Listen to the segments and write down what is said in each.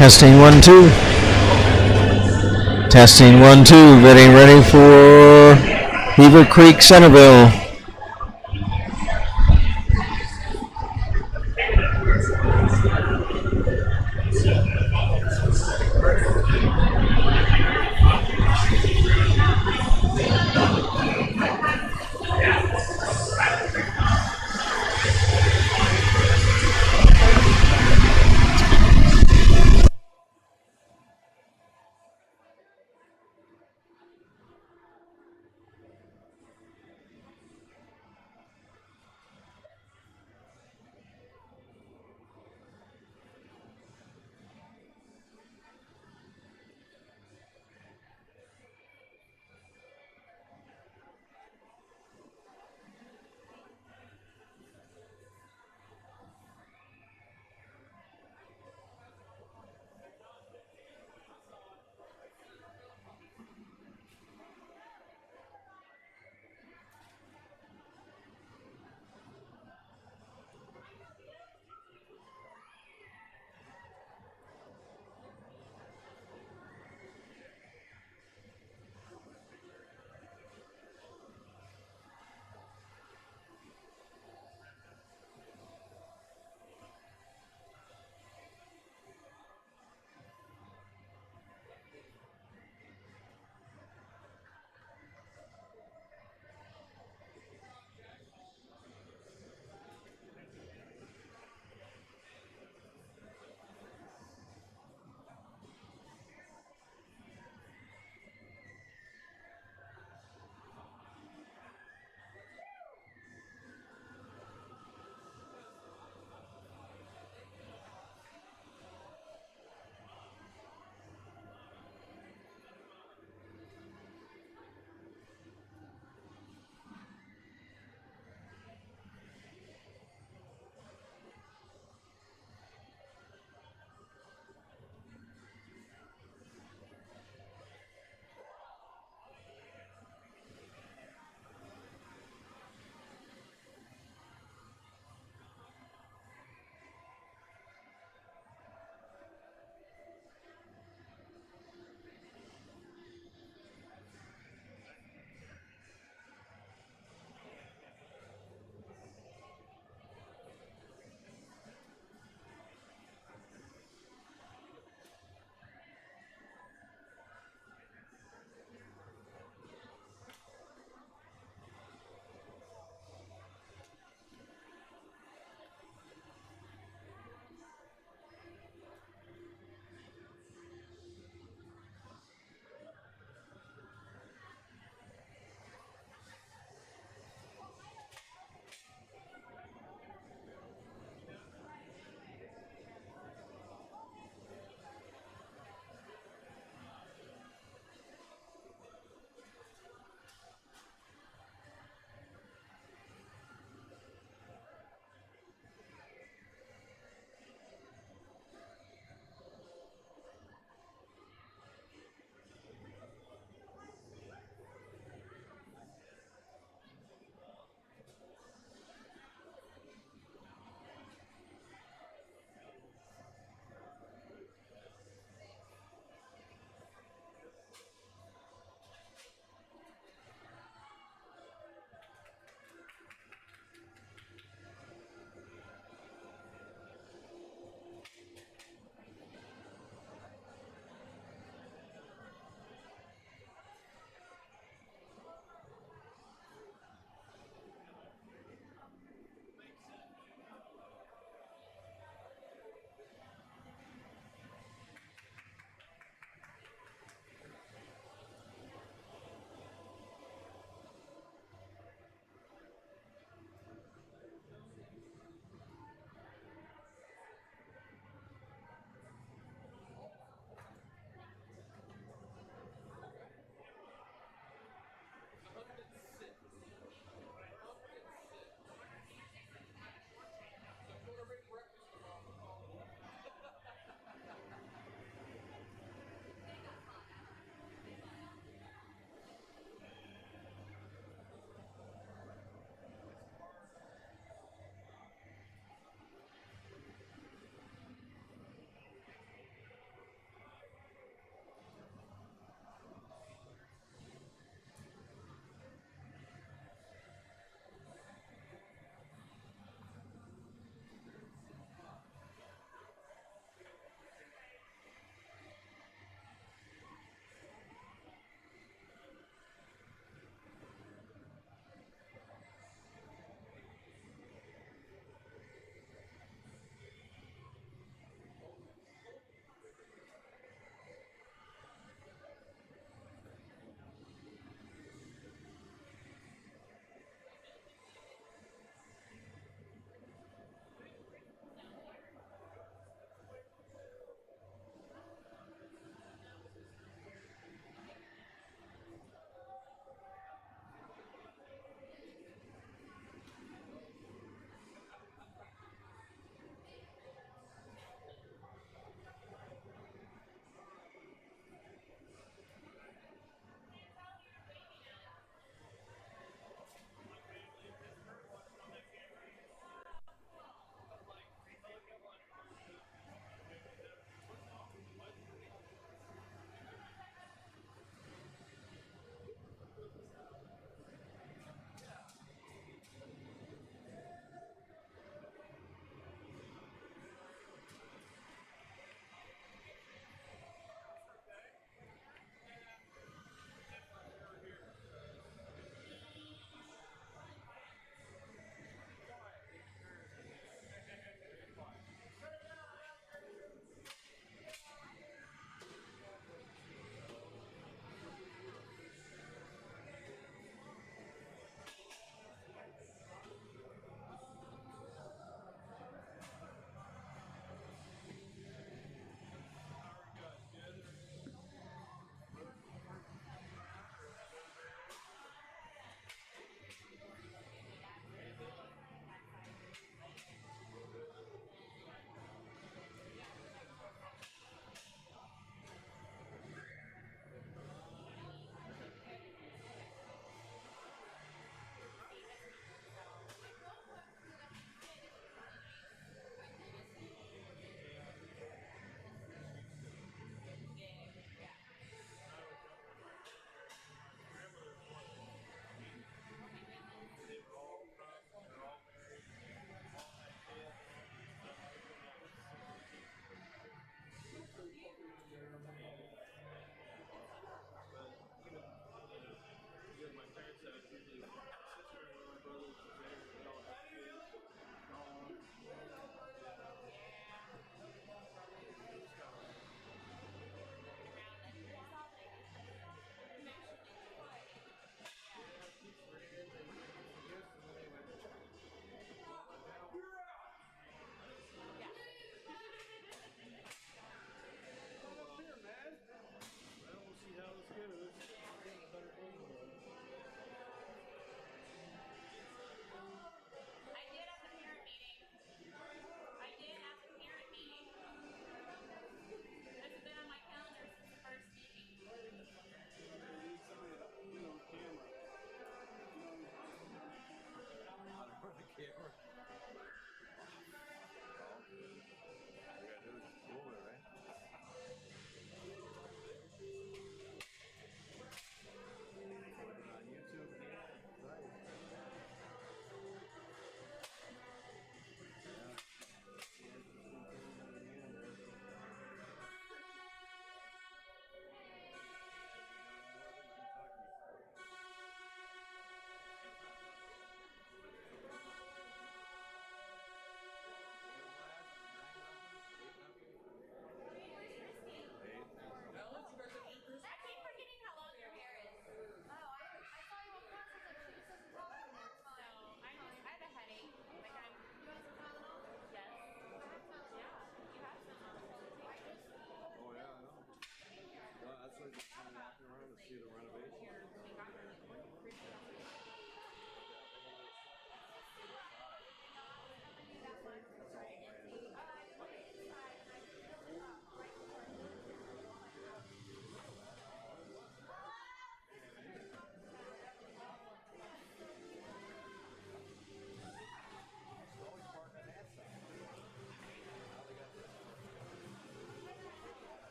Testing 1 2. Testing 1 2. Getting ready for Beavercreek, Centerville.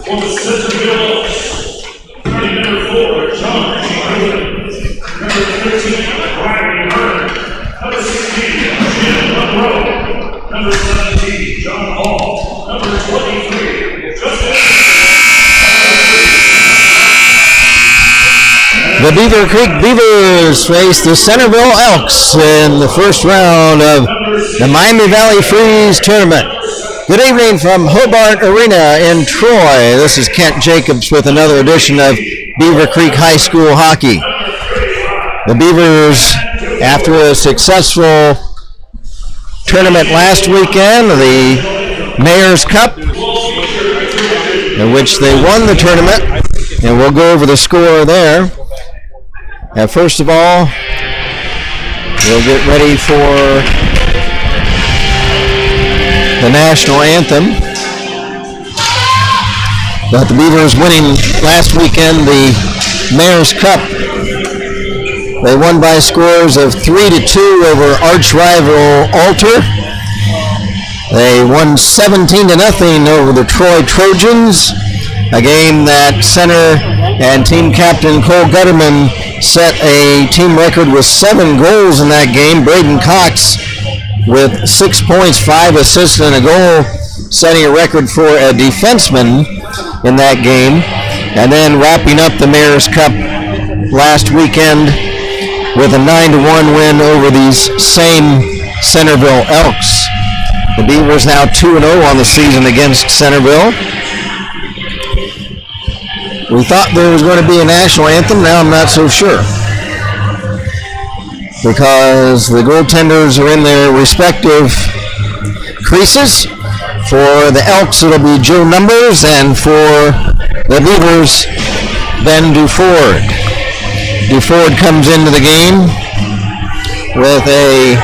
For the Centerville, starting number 4, John number 13, Brian Hearn, number 16, Jim Monroe, number 17, John Hall, number 23, Justin. The Beavercreek Beavers face the Centerville Elks in the first round of the Miami Valley Freeze tournament. Good evening from Hobart Arena in Troy. This is Kent Jacobs with another edition of Beavercreek High School Hockey. The Beavers, after a successful tournament last weekend, the Mayor's Cup, in which they won the tournament, and we'll go over the score there. And first of all, we'll get ready for the national anthem. But the Beavers winning last weekend the Mayor's Cup. They won by scores of 3-2 over arch rival Alter. They won 17-0 over the Troy Trojans, a game that center and team captain Cole Gutterman set a team record with 7 goals in that game. Braden Cox with 6 points, 5 assists, and a goal, setting a record for a defenseman in that game. And then wrapping up the Mayor's Cup last weekend with a 9-1 win over these same Centerville Elks. The Beavers now 2-0 on the season against Centerville. We thought there was going to be a national anthem. Now I'm not so sure, because the goaltenders are in their respective creases. For the Elks, it'll be Joe Numbers, and for the Beavers, Ben Duford. Duford comes into the game with a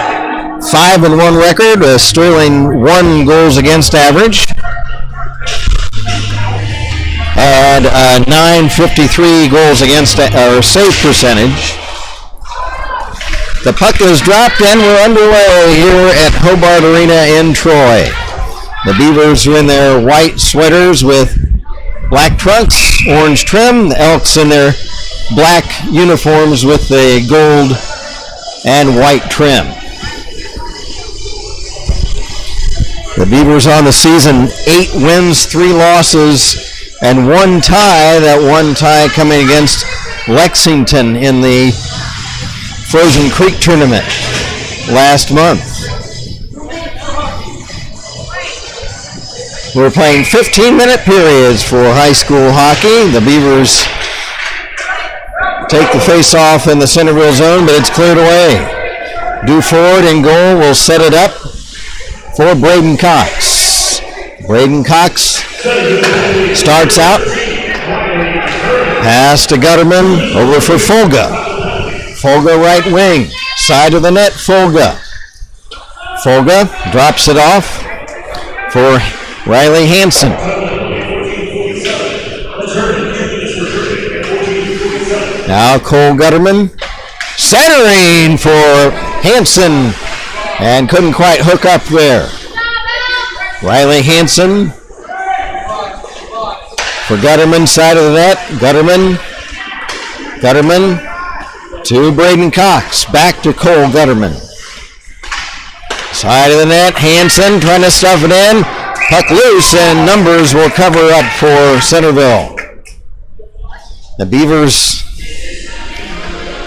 5-1 record, a sterling 1 goals against average, and a .953 goals against or save percentage. The puck is dropped and we're underway here at Hobart Arena in Troy. The Beavers are in their white sweaters with black trunks, orange trim. The Elks in their black uniforms with the gold and white trim. The Beavers on the season, 8 wins, 3 losses, and 1 tie. That 1 tie coming against Lexington in the Frozen Creek tournament last month. We're playing 15-minute periods for high school hockey. The Beavers take the face-off in the Centerville zone, but it's cleared away. Duford in goal will set it up for Braden Cox. Braden Cox starts out. Pass to Gutterman, over for Folga. Folga right wing, side of the net, Folga. Folga drops it off for Riley Hansen. Now Cole Gutterman centering for Hansen and couldn't quite hook up there. Riley Hansen for Gutterman, side of the net. Gutterman to Braden Cox. Back to Cole Gutterman. Side of the net, Hansen trying to stuff it in. Puck loose, and Numbers will cover up for Centerville. The Beavers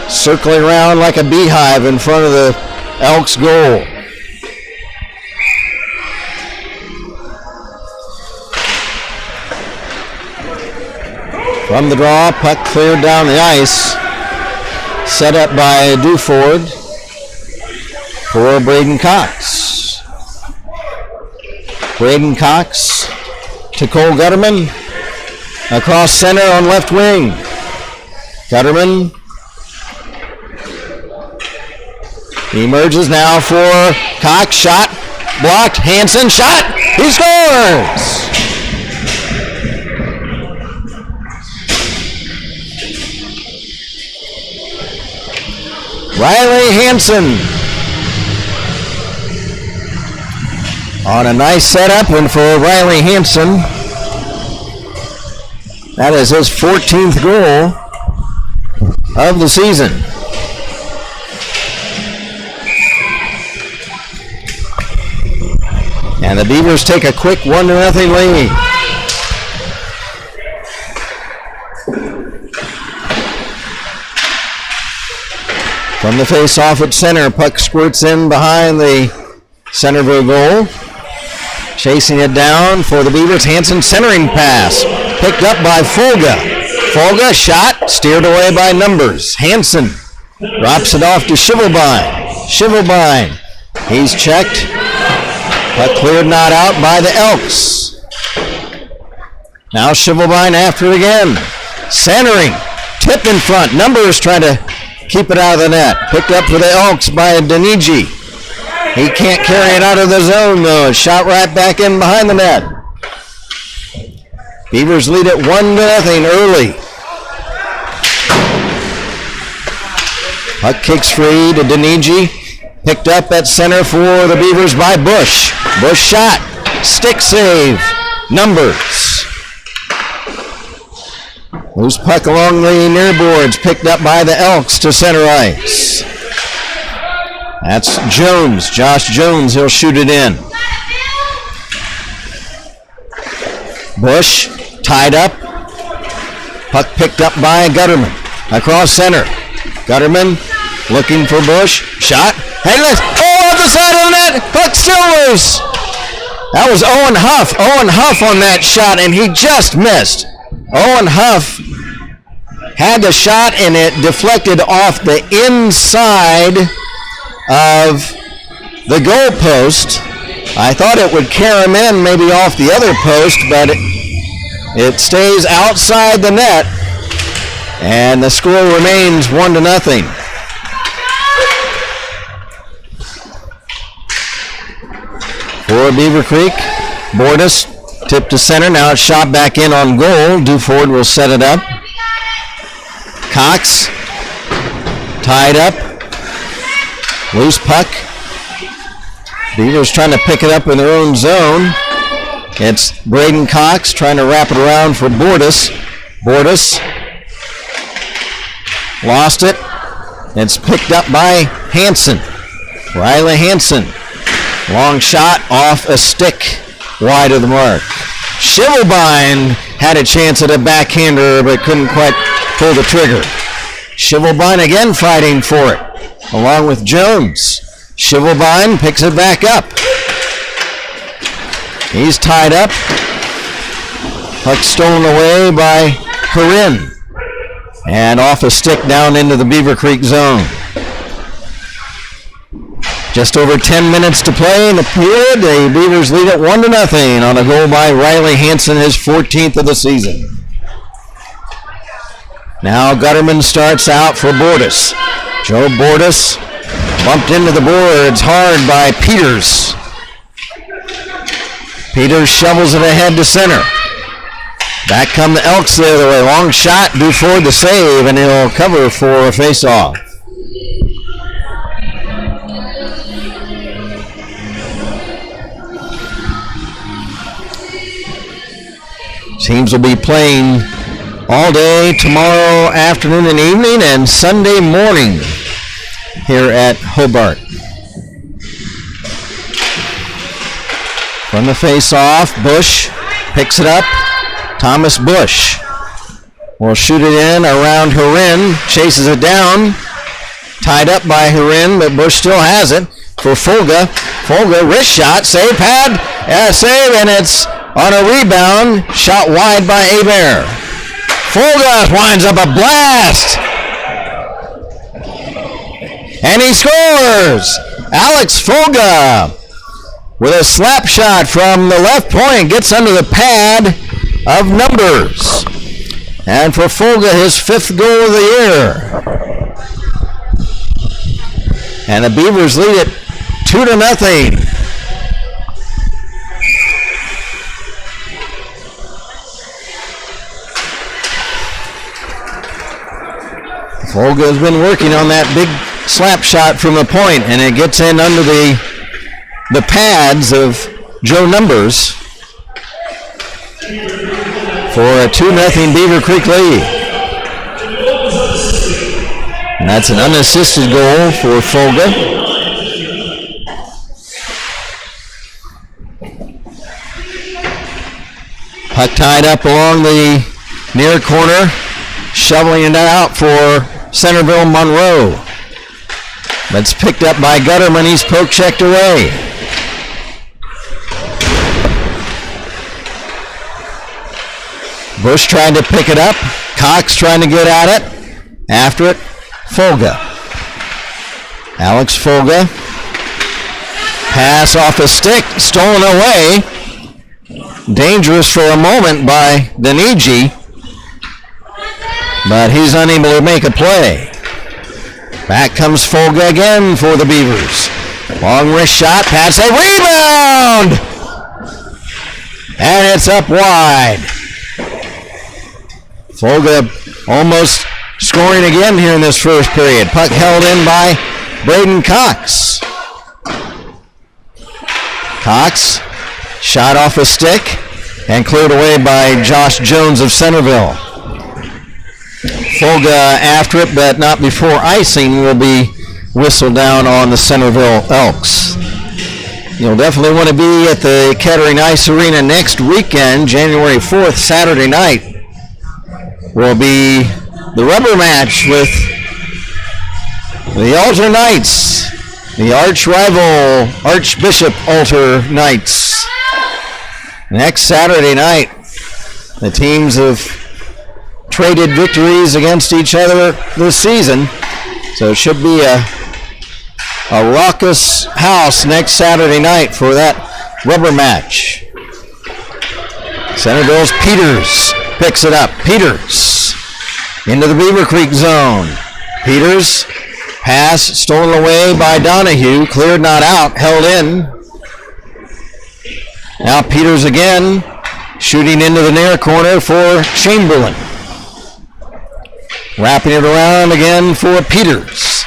circling around like a beehive in front of the Elks goal. From the draw, puck cleared down the ice. Set up by Duford for Braden Cox. Braden Cox to Cole Gutterman. Across center on left wing. Gutterman emerges now for Cox. Shot blocked. Hansen shot. He scores. Riley Hansen on a nice setup, and for Riley Hansen, that is his 14th goal of the season. And the Beavers take a quick 1-0 lead. From the face-off at center, puck squirts in behind the Centerville goal. Chasing it down for the Beavers. Hansen centering pass. Picked up by Folga. Folga shot, steered away by Numbers. Hansen drops it off to Shivelbein. Shivelbein, he's checked. Puck cleared, not out by the Elks. Now Shivelbein after it again. Centering, tip in front. Numbers trying to keep it out of the net. Picked up for the Elks by Daniji. He can't carry it out of the zone though. Shot right back in behind the net. Beavers lead it 1-0 early. Puck kicks free to Daniji. Picked up at center for the Beavers by Bush. Bush shot. Stick save. Numbers. Loose puck along the near boards. Picked up by the Elks to center ice. That's Jones. Josh Jones. He'll shoot it in. Bush tied up. Puck picked up by Gutterman. Across center. Gutterman looking for Bush. Shot. Headless. Oh, off the side of the net. Puck still loose. That was Owen Huff. Owen Huff on that shot, and he just missed. Owen Huff had the shot, and it deflected off the inside of the goal post. I thought it would carry him in, maybe off the other post, but it stays outside the net, and the score remains 1-0. For Beavercreek, Bordas tipped to center. Now it's shot back in on goal. Duford will set it up. Cox tied up. Loose puck. Beavers trying to pick it up in their own zone. It's Braden Cox trying to wrap it around for Bordas. Bordas lost it. It's picked up by Hansen. Riley Hansen. Long shot off a stick wide of the mark. Shivelbein had a chance at a backhander but couldn't quite pull the trigger. Shivelbein again fighting for it, along with Jones. Shivelbein picks it back up. He's tied up. Puck stolen away by Harin. And off a stick down into the Beavercreek zone. Just over 10 minutes to play in the period. The Beavers lead it 1-0 on a goal by Riley Hansen, his 14th of the season. Now Gutterman starts out for Bordas. Joe Bordas bumped into the boards hard by Peters. Peters shovels it ahead to center. Back come the Elks the other way. Long shot, Duford the save, and he'll cover for a face-off. Teams will be playing all day tomorrow afternoon and evening and Sunday morning here at Hobart. From the face-off, Bush picks it up. Thomas Bush will shoot it in around Harin, chases it down. Tied up by Harin, but Bush still has it for Folga. Folga, wrist shot, save pad, save, and it's on a rebound, shot wide by Hebert. Folga winds up a blast. and he scores! Alex Folga with a slap shot from the left point, gets under the pad of Numbers. And for Folga, his 5th goal of the year. And the Beavers lead it 2-0. Folga has been working on that big slap shot from the point, and it gets in under the pads of Joe Numbers for a 2-0 Beavercreek lead. And that's an unassisted goal for Folga. Puck tied up along the near corner, shoveling it out for Centerville Monroe. That's picked up by Gutterman. He's poke checked away. Bush trying to pick it up. Cox trying to get at it. After it, Folga. Alex Folga. Pass off the stick, stolen away. Dangerous for a moment by Daniji, but he's unable to make a play. Back comes Folga again for the Beavers. Long wrist shot, pass, a rebound! And it's up wide. Folga almost scoring again here in this first period. Puck held in by Braden Cox. Cox, shot off a stick and cleared away by Josh Jones of Centerville. Folga after it, but not before icing will be whistled down on the Centerville Elks. You'll definitely want to be at the Kettering Ice Arena next weekend, January 4th, Saturday night. Will be the rubber match with the Alter Knights, the arch rival Archbishop Alter Knights. Next Saturday night, the teams have traded victories against each other this season, so it should be a raucous house next Saturday night for that rubber match. Centerville's Peters picks it up. Peters into the Beavercreek zone. Peters, pass stolen away by Donahue, cleared not out, held in. Now Peters again, shooting into the near corner for Chamberlain. Wrapping it around again for Peters.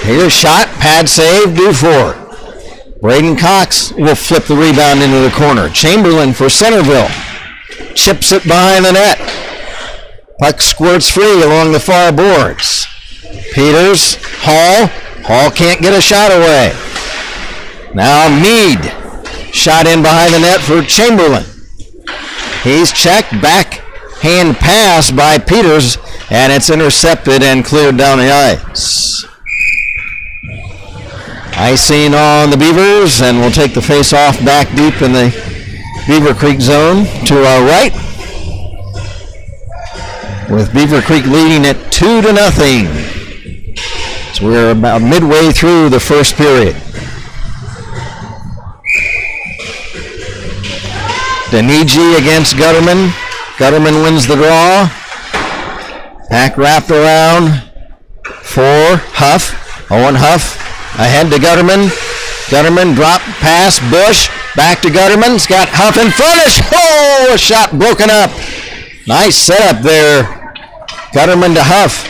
Peters shot, pad save, due for it. Braden Cox will flip the rebound into the corner. Chamberlain for Centerville. Chips it behind the net. Puck squirts free along the far boards. Peters, Hall. Hall can't get a shot away. Now Meade. Shot in behind the net for Chamberlain. He's checked, backhand pass by Peters, and it's intercepted and cleared down the ice. Icing on the Beavers, and we'll take the face-off back deep in the Beavercreek zone to our right, with Beavercreek leading at 2-0. So we're about midway through the first period. Daniji against Gutterman. Gutterman wins the draw. Pack wrapped around for Huff. Owen Huff ahead to Gutterman. Gutterman drop pass, Bush. Back to Gutterman. It's got Huff in front. Oh, a shot broken up. Nice setup there. Gutterman to Huff.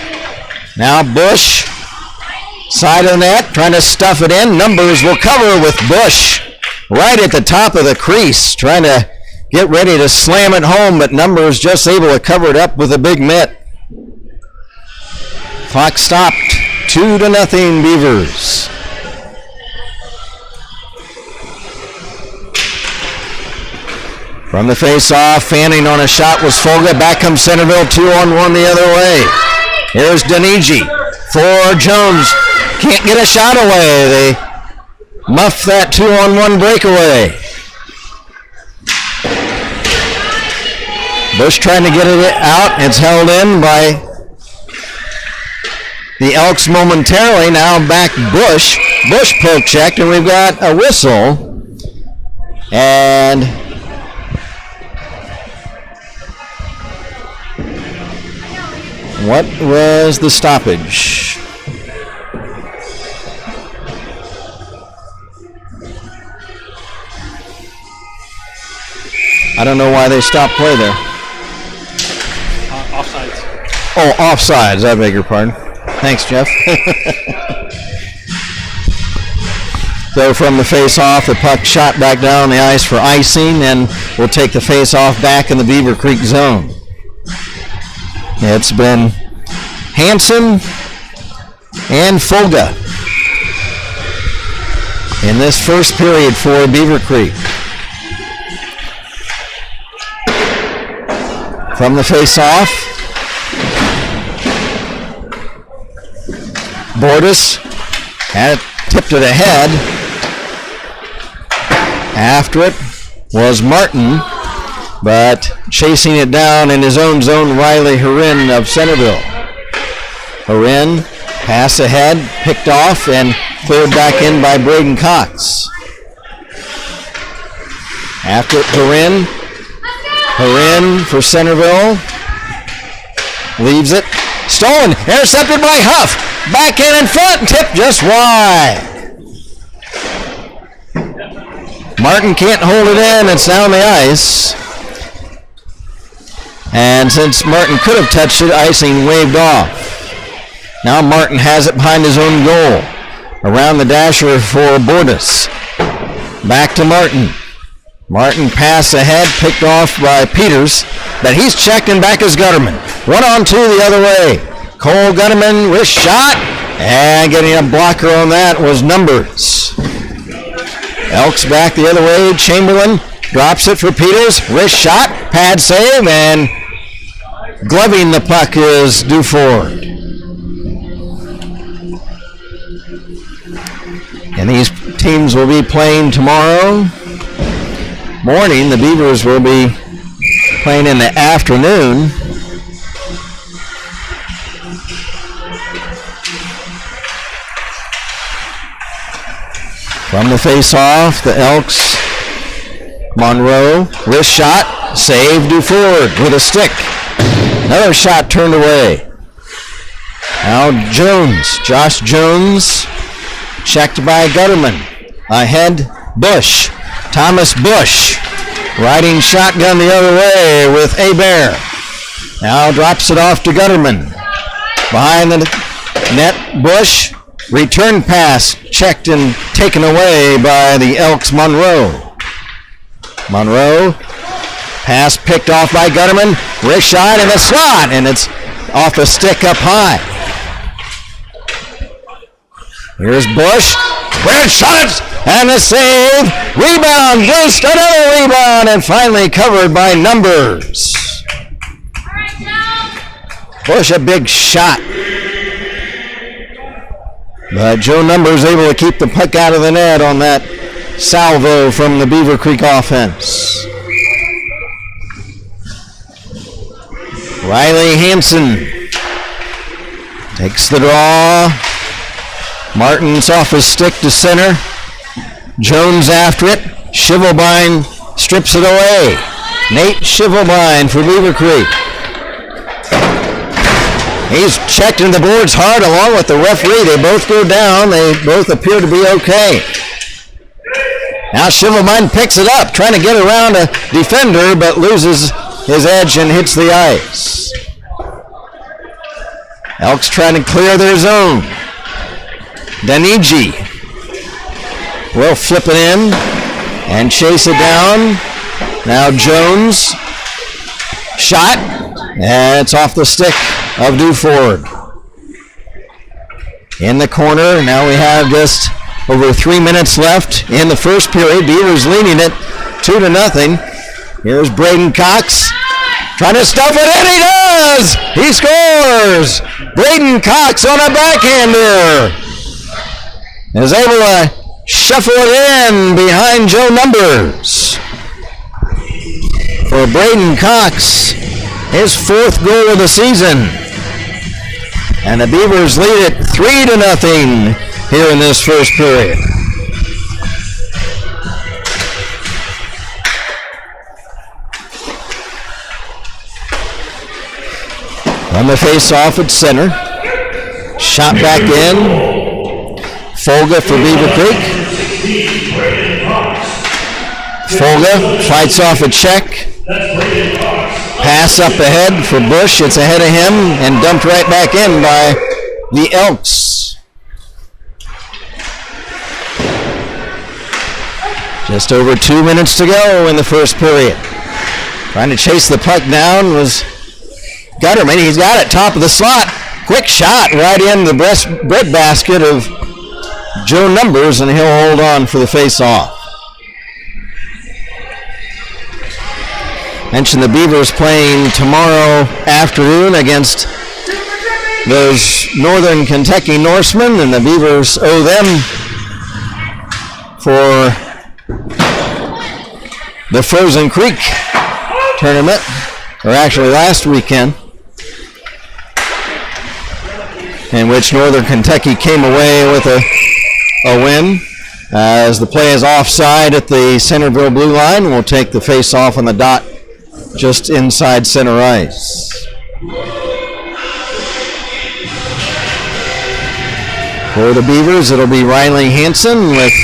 Now Bush. Side of the net, trying to stuff it in. Numbers will cover with Bush right at the top of the crease, trying to get ready to slam it home, but Numbers just able to cover it up with a big mitt. Clock stopped. 2-0 Beavers. From the face-off, fanning on a shot was Folga. Back comes Centerville, 2-on-1 the other way. Here's Daniji for Jones. Can't get a shot away. They muff that 2-on-1 breakaway. Bush trying to get it out. It's held in by the Elks momentarily. Now back Bush. Bush poke checked, and we've got a whistle. And what was the stoppage? I don't know why they stopped play there. Offsides. Oh, offsides. I beg your pardon. Thanks, Jeff. So from the face-off, the puck shot back down the ice for icing, and we'll take the face-off back in the Beavercreek zone. It's been Hansen and Folga in this first period for Beavercreek. From the face-off, Bordas had it, tipped it ahead. After it was Martin, but chasing it down in his own zone, Riley Harin of Centerville. Harin, pass ahead, picked off, and cleared back in by Braden Cox. After it, Harin for Centerville. Leaves it. Stolen. Intercepted by Huff. Back in front. Tipped just wide. Martin can't hold it in. It's down the ice. And since Martin could have touched it, icing waved off. Now Martin has it behind his own goal. Around the dasher for Bordas. Back to Martin. Martin pass ahead, picked off by Peters, but he's checked and back is Gutterman. 1-on-2 the other way. Cole Gutterman, wrist shot, and getting a blocker on that was Numbers. Elks back the other way. Chamberlain drops it for Peters, wrist shot, pad save, and gloving the puck is Duford. And these teams will be playing tomorrow morning. The Beavers will be playing in the afternoon. From the face-off, the Elks, Monroe, wrist shot, save Duford with a stick. Another shot turned away. Now Jones, Josh Jones, checked by Gutterman. Ahead, Bush. Thomas Bush riding shotgun the other way with Hebert. Now drops it off to Gutterman. Behind the net, Bush. Return pass checked and taken away by the Elks Monroe. Monroe. Pass picked off by Gutterman. Wrist shot in the slot, and it's off the stick up high. Here's Bush. Wrist shot and a save. Rebound. Just another rebound, and finally covered by Numbers. Bush a big shot. But Joe Numbers able to keep the puck out of the net on that salvo from the Beavercreek offense. Riley Hansen takes the draw. Martin's off his stick to center. Jones after it. Shivelbein strips it away. Nate Shivelbein for Beavercreek. He's checked in the boards hard along with the referee. They both go down. They both appear to be okay. Now Shivelbein picks it up, trying to get around a defender, but loses his edge and hits the ice. Elks trying to clear their zone. Daniji will flip it in and chase it down. Now Jones. Shot. And it's off the stick of Duford. In the corner. Now we have just over 3 minutes left in the first period. Beavers leading it 2-0. Here's Braden Cox. Trying to stuff it in. He does! He scores! Braden Cox on a backhander. Is able to shuffle it in behind Joe Numbers. For Braden Cox, his 4th goal of the season. And the Beavers lead it 3-0 here in this first period. On the face-off at center. Shot back in. Folga for Beavercreek. Folga fights off a check. Pass up ahead for Bush. It's ahead of him and dumped right back in by the Elks. Just over 2 minutes to go in the first period. Trying to chase the puck down was Gutterman. He's got it, top of the slot. Quick shot right in the breadbasket of Joe Numbers, and he'll hold on for the face-off. Mentioned the Beavers playing tomorrow afternoon against those Northern Kentucky Norsemen, and the Beavers owe them for the Frozen Creek tournament, or actually last weekend, in which Northern Kentucky came away with a win. As the play is offside at the Centerville blue line, we'll take the face-off on the dot just inside center ice. For the Beavers, it'll be Riley Hansen with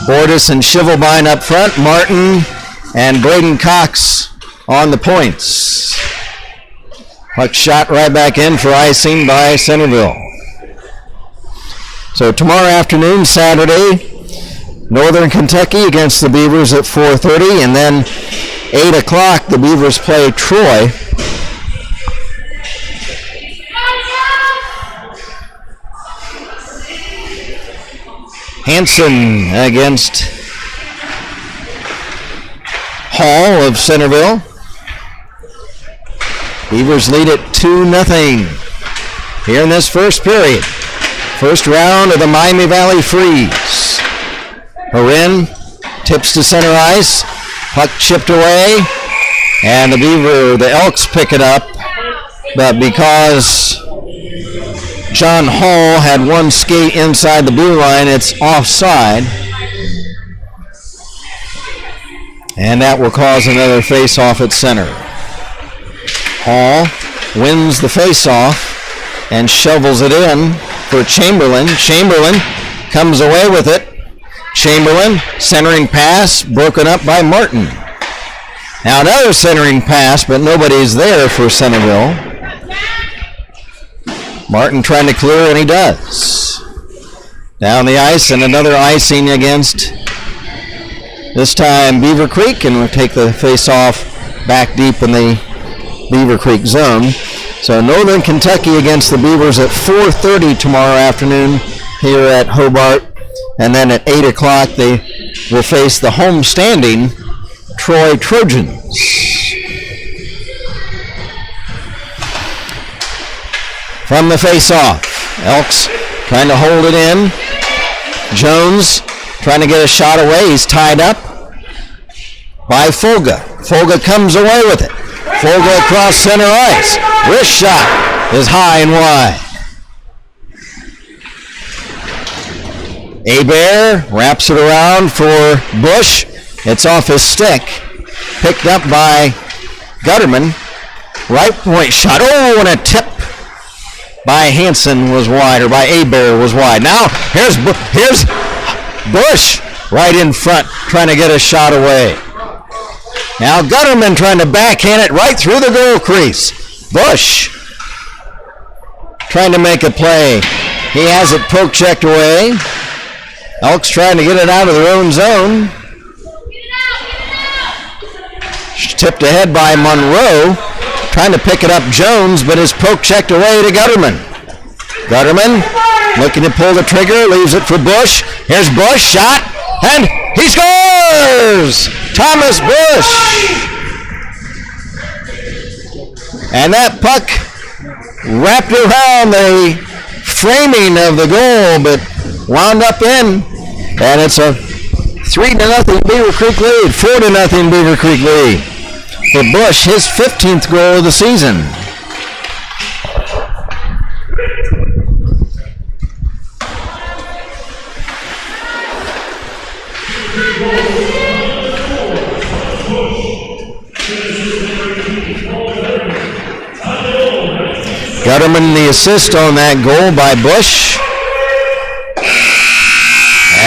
Bordas and Shivelbein up front, Martin and Braden Cox on the points. Puck shot right back in for icing by Centerville. So tomorrow afternoon, Saturday, Northern Kentucky against the Beavers at 4:30, and then 8 o'clock, the Beavers play Troy. Hansen against Hall of Centerville. Beavers lead it 2-0 here in this first period. First round of the Miami Valley Freeze. Harin tips to center ice. Puck chipped away. And the Elks pick it up. But because John Hall had one skate inside the blue line, it's offside. And that will cause another face-off at center. Hall wins the face-off and shovels it in for Chamberlain. Chamberlain comes away with it. Chamberlain, centering pass, broken up by Martin. Now another centering pass, but nobody's there for Centerville. Martin trying to clear, and he does. Down the ice, and another icing against, this time, Beavercreek, and we'll take the face-off back deep in the Beavercreek zone. So Northern Kentucky against the Beavers at 4:30 tomorrow afternoon here at Hobart. And then at 8 o'clock they will face the homestanding Troy Trojans. From the face-off, Elks trying to hold it in. Jones trying to get a shot away. He's tied up by Folga. Folga comes away with it. Folga across center ice. Wrist shot is high and wide. Abear wraps it around for Bush. It's off his stick. Picked up by Gutterman. Right point shot. Oh, and a tip by Hansen was wide, or by Abear was wide. Now, here's Bush right in front trying to get a shot away. Now Gutterman trying to backhand it right through the goal crease. Bush trying to make a play. He has it poke checked away. Elks trying to get it out of their own zone. Tipped ahead by Monroe. Trying to pick it up Jones, but is poke checked away to Gutterman. Gutterman looking to pull the trigger, leaves it for Bush. Here's Bush, shot, and he scores! Thomas Bush! And that puck wrapped around the framing of the goal, but wound up in, and it's a 3-0 Beavercreek lead, 4-0 Beavercreek lead. For Bush, his 15th goal of the season. Gutterman the assist on that goal by Bush.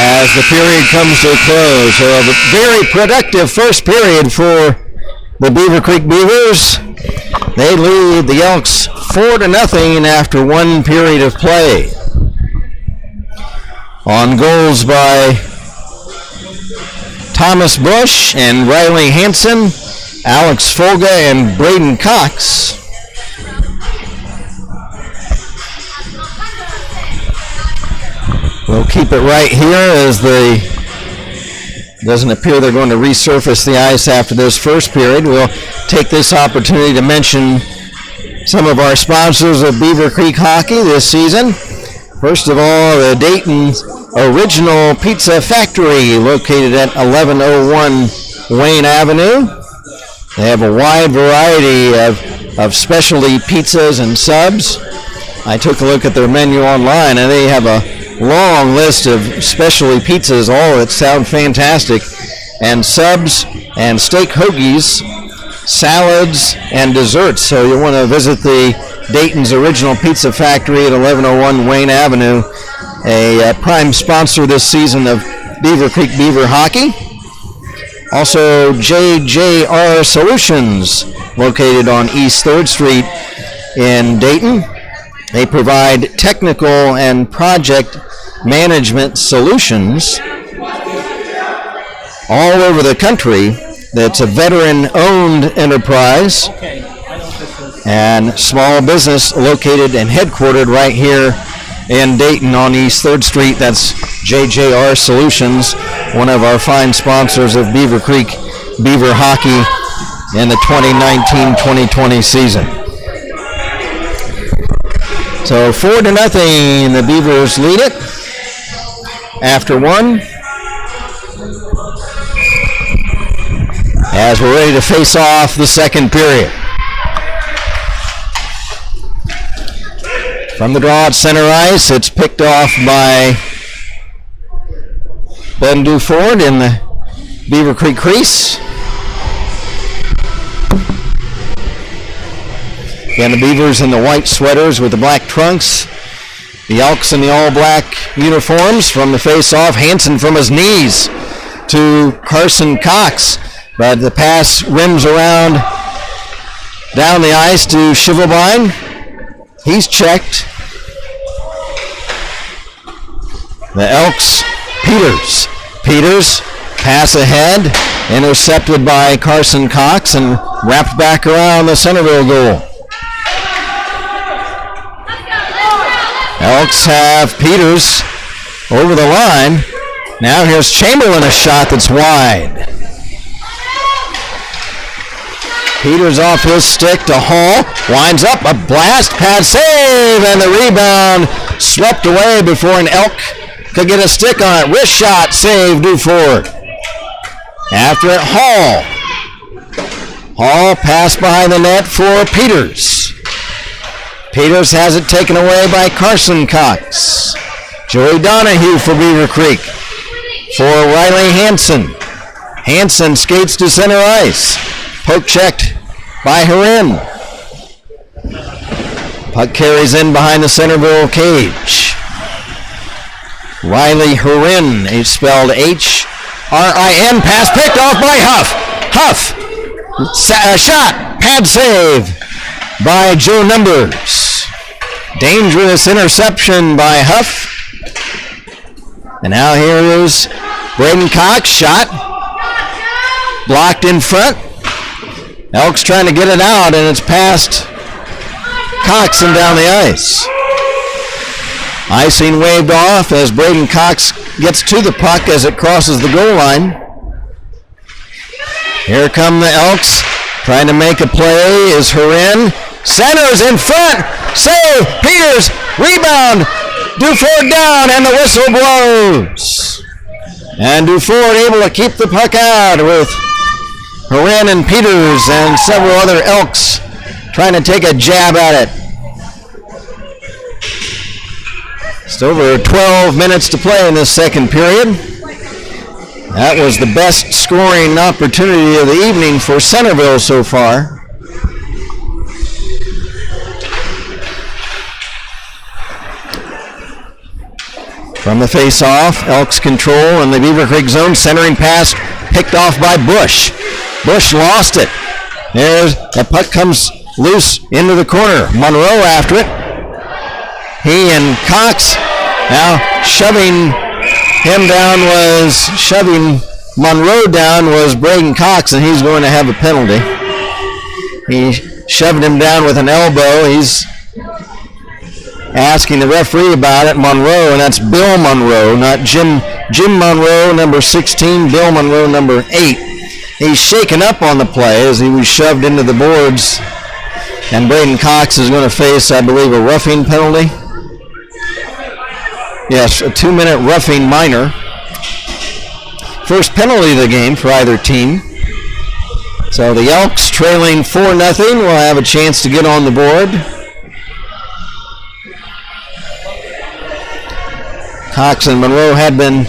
As the period comes to a close. So a very productive first period for the Beavercreek Beavers. They lead the Elks 4-0 after one period of play. On goals by Thomas Bush and Riley Hansen, Alex Folga and Braden Cox. We'll keep it right here as doesn't appear they're going to resurface the ice after this first period. We'll take this opportunity to mention some of our sponsors of Beavercreek hockey this season. First of all, the Dayton's Original Pizza Factory, located at 1101 Wayne Avenue. They have a wide variety of specialty pizzas and subs. I took a look at their menu online, and they have a long list of specialty pizzas, all that sound fantastic, and subs and steak hoagies, salads, and desserts. So you'll want to visit the Dayton's Original Pizza Factory at 1101 Wayne Avenue, a prime sponsor this season of Beavercreek Beaver hockey. Also, JJR Solutions, located on East 3rd Street in Dayton. They provide technical and project management solutions all over the country. That's a veteran-owned enterprise and small business located and headquartered right here in Dayton on East 3rd Street. That's JJR Solutions, one of our fine sponsors of Beavercreek Beaver hockey in the 2019-2020 season. So 4-0, the Beavers lead it after one. As we're ready to face off the second period. From the draw at center ice, it's picked off by Ben Duford in the Beavercreek crease. Again, the Beavers in the white sweaters with the black trunks. The Elks in the all-black uniforms. From the face-off, Hansen from his knees to Carson Cox. But the pass rims around down the ice to Shivelbein. He's checked. The Elks, Peters, pass ahead, intercepted by Carson Cox and wrapped back around the Centerville goal. Elks have Peters over the line. Now here's Chamberlain, a shot that's wide. Peters off his stick to Hall, winds up, a blast, pad save, and the rebound swept away before an Elk could get a stick on it. Wrist shot, save, Duford. After it, Hall passed behind the net for Peters. Peters has it taken away by Carson Cox. Joey Donahue for Beavercreek. For Riley Hansen. Hansen skates to center ice. Poke checked by Hurin. Puck carries in behind the Centerville cage. Riley Hurin, it's spelled H-R-I-N. Pass picked off by Huff. Shot, pad save by Joe Numbers. Dangerous interception by Huff. And now here is Braden Cox, shot. Blocked in front. Elks trying to get it out, and it's past Cox and down the ice. Icing waved off as Braden Cox gets to the puck as it crosses the goal line. Here come the Elks. Trying to make a play is Hurin. Centers in front. Save. Peters. Rebound. Duford down, and the whistle blows. And Duford able to keep the puck out with Hurin and Peters and several other Elks trying to take a jab at it. Just over 12 minutes to play in this second period. That was the best scoring opportunity of the evening for Centerville so far. From the face-off, Elks control in the Beavercreek zone. Centering pass picked off by Bush. Bush lost it. There's the puck comes loose into the corner. Monroe after it. He and Cox now shoving Monroe down was Braden Cox, and he's going to have a penalty. He shoved him down with an elbow. He's asking the referee about it, Monroe, and that's Bill Monroe, not Jim Monroe, number 16, Bill Monroe, number 8. He's shaken up on the play as he was shoved into the boards, and Braden Cox is going to face, I believe, a roughing penalty. Yes, a 2-minute roughing minor. First penalty of the game for either team. So the Elks trailing 4-0 will have a chance to get on the board. Cox and Monroe had been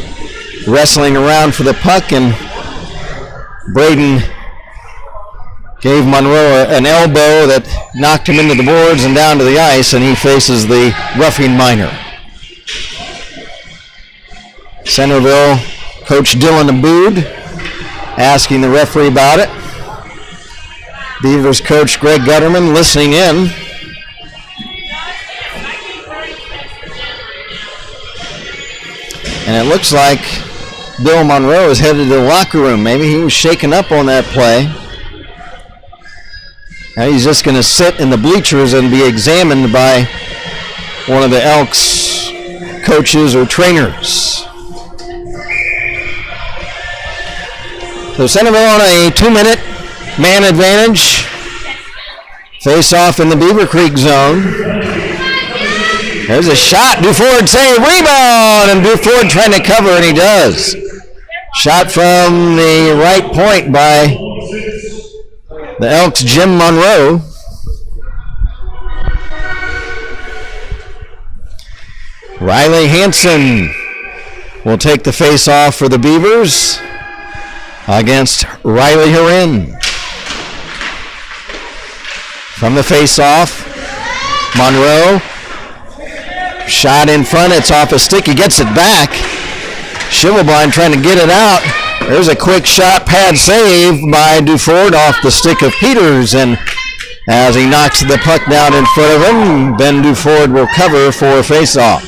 wrestling around for the puck, and Braden gave Monroe an elbow that knocked him into the boards and down to the ice, and he faces the roughing minor. Centerville coach Dylan Abood asking the referee about it. Beavers coach Greg Gutterman listening in. And it looks like Bill Monroe is headed to the locker room. Maybe he was shaken up on that play. Now he's just going to sit in the bleachers and be examined by one of the Elks coaches or trainers. So Centerville on a 2-minute man advantage. Face off in the Beavercreek zone. There's a shot. Duford save, rebound, and Duford trying to cover, and he does. Shot from the right point by the Elks' Jim Monroe. Riley Hansen will take the face off for the Beavers against Riley Hurin. From the face-off, Monroe, shot in front, it's off a stick, he gets it back. Shivelbein trying to get it out. There's a quick shot, pad save by Duford off the stick of Peters, and as he knocks the puck down in front of him, Ben Duford will cover for a face-off.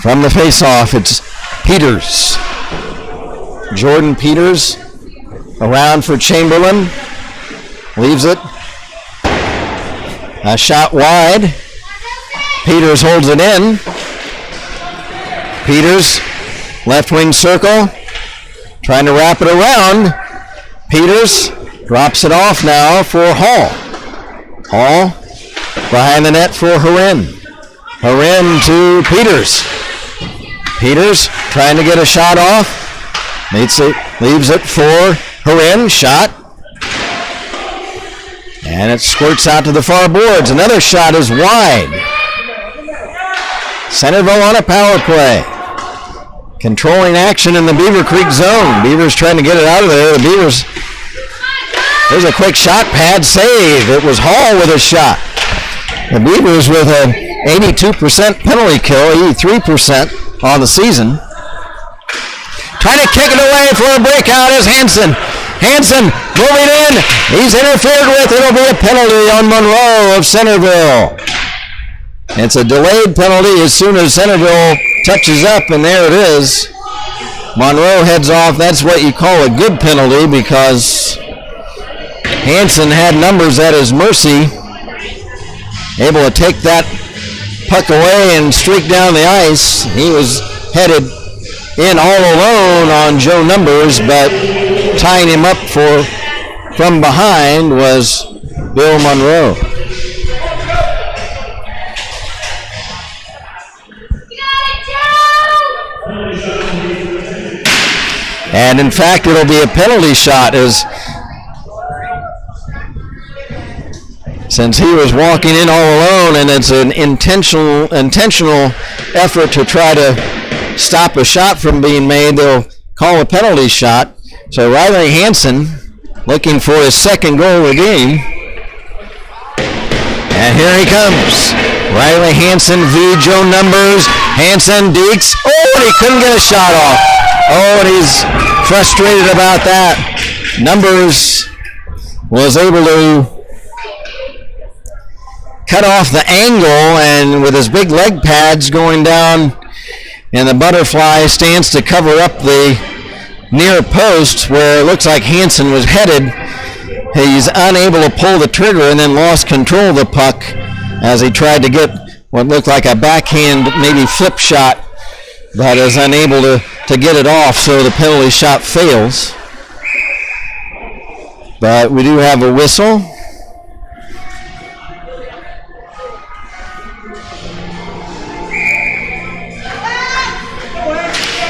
From the face-off, it's Peters. Jordan Peters around for Chamberlain. Leaves it. A shot wide. Peters holds it in. Peters, left wing circle. Trying to wrap it around. Peters drops it off now for Hall. Hall behind the net for Hurin. Hurin to Peters. Peters trying to get a shot off. Leaves it for Hurin. Shot. And it squirts out to the far boards. Another shot is wide. Centerville on a power play. Controlling action in the Beavercreek zone. Beavers trying to get it out of there. The Beavers. There's a quick shot. Pad save. It was Hall with a shot. The Beavers with an 82% penalty kill, 83% on the season. Trying to kick it away for a breakout is Hansen. Hansen moving in. He's interfered with. It'll be a penalty on Monroe of Centerville. It's a delayed penalty as soon as Centerville touches up, and there it is. Monroe heads off. That's what you call a good penalty because Hansen had numbers at his mercy. Able to take that puck away and streak down the ice. He was headed in all alone on Joe Numbers, but tying him up from behind was Bill Monroe. And in fact, it'll be a penalty shot since he was walking in all alone, and it's an intentional effort to try to stop a shot from being made. They'll call a penalty shot. So Riley Hansen looking for his second goal of the game. And here he comes. Riley Hansen v. Joe Numbers. Hansen dekes. Oh, and he couldn't get a shot off. Oh, and he's frustrated about that. Numbers was able to cut off the angle, and with his big leg pads going down, and the butterfly stands to cover up the near post where it looks like Hansen was headed. He's unable to pull the trigger and then lost control of the puck as he tried to get what looked like a backhand, maybe flip shot, but is unable to get it off, so the penalty shot fails. But we do have a whistle.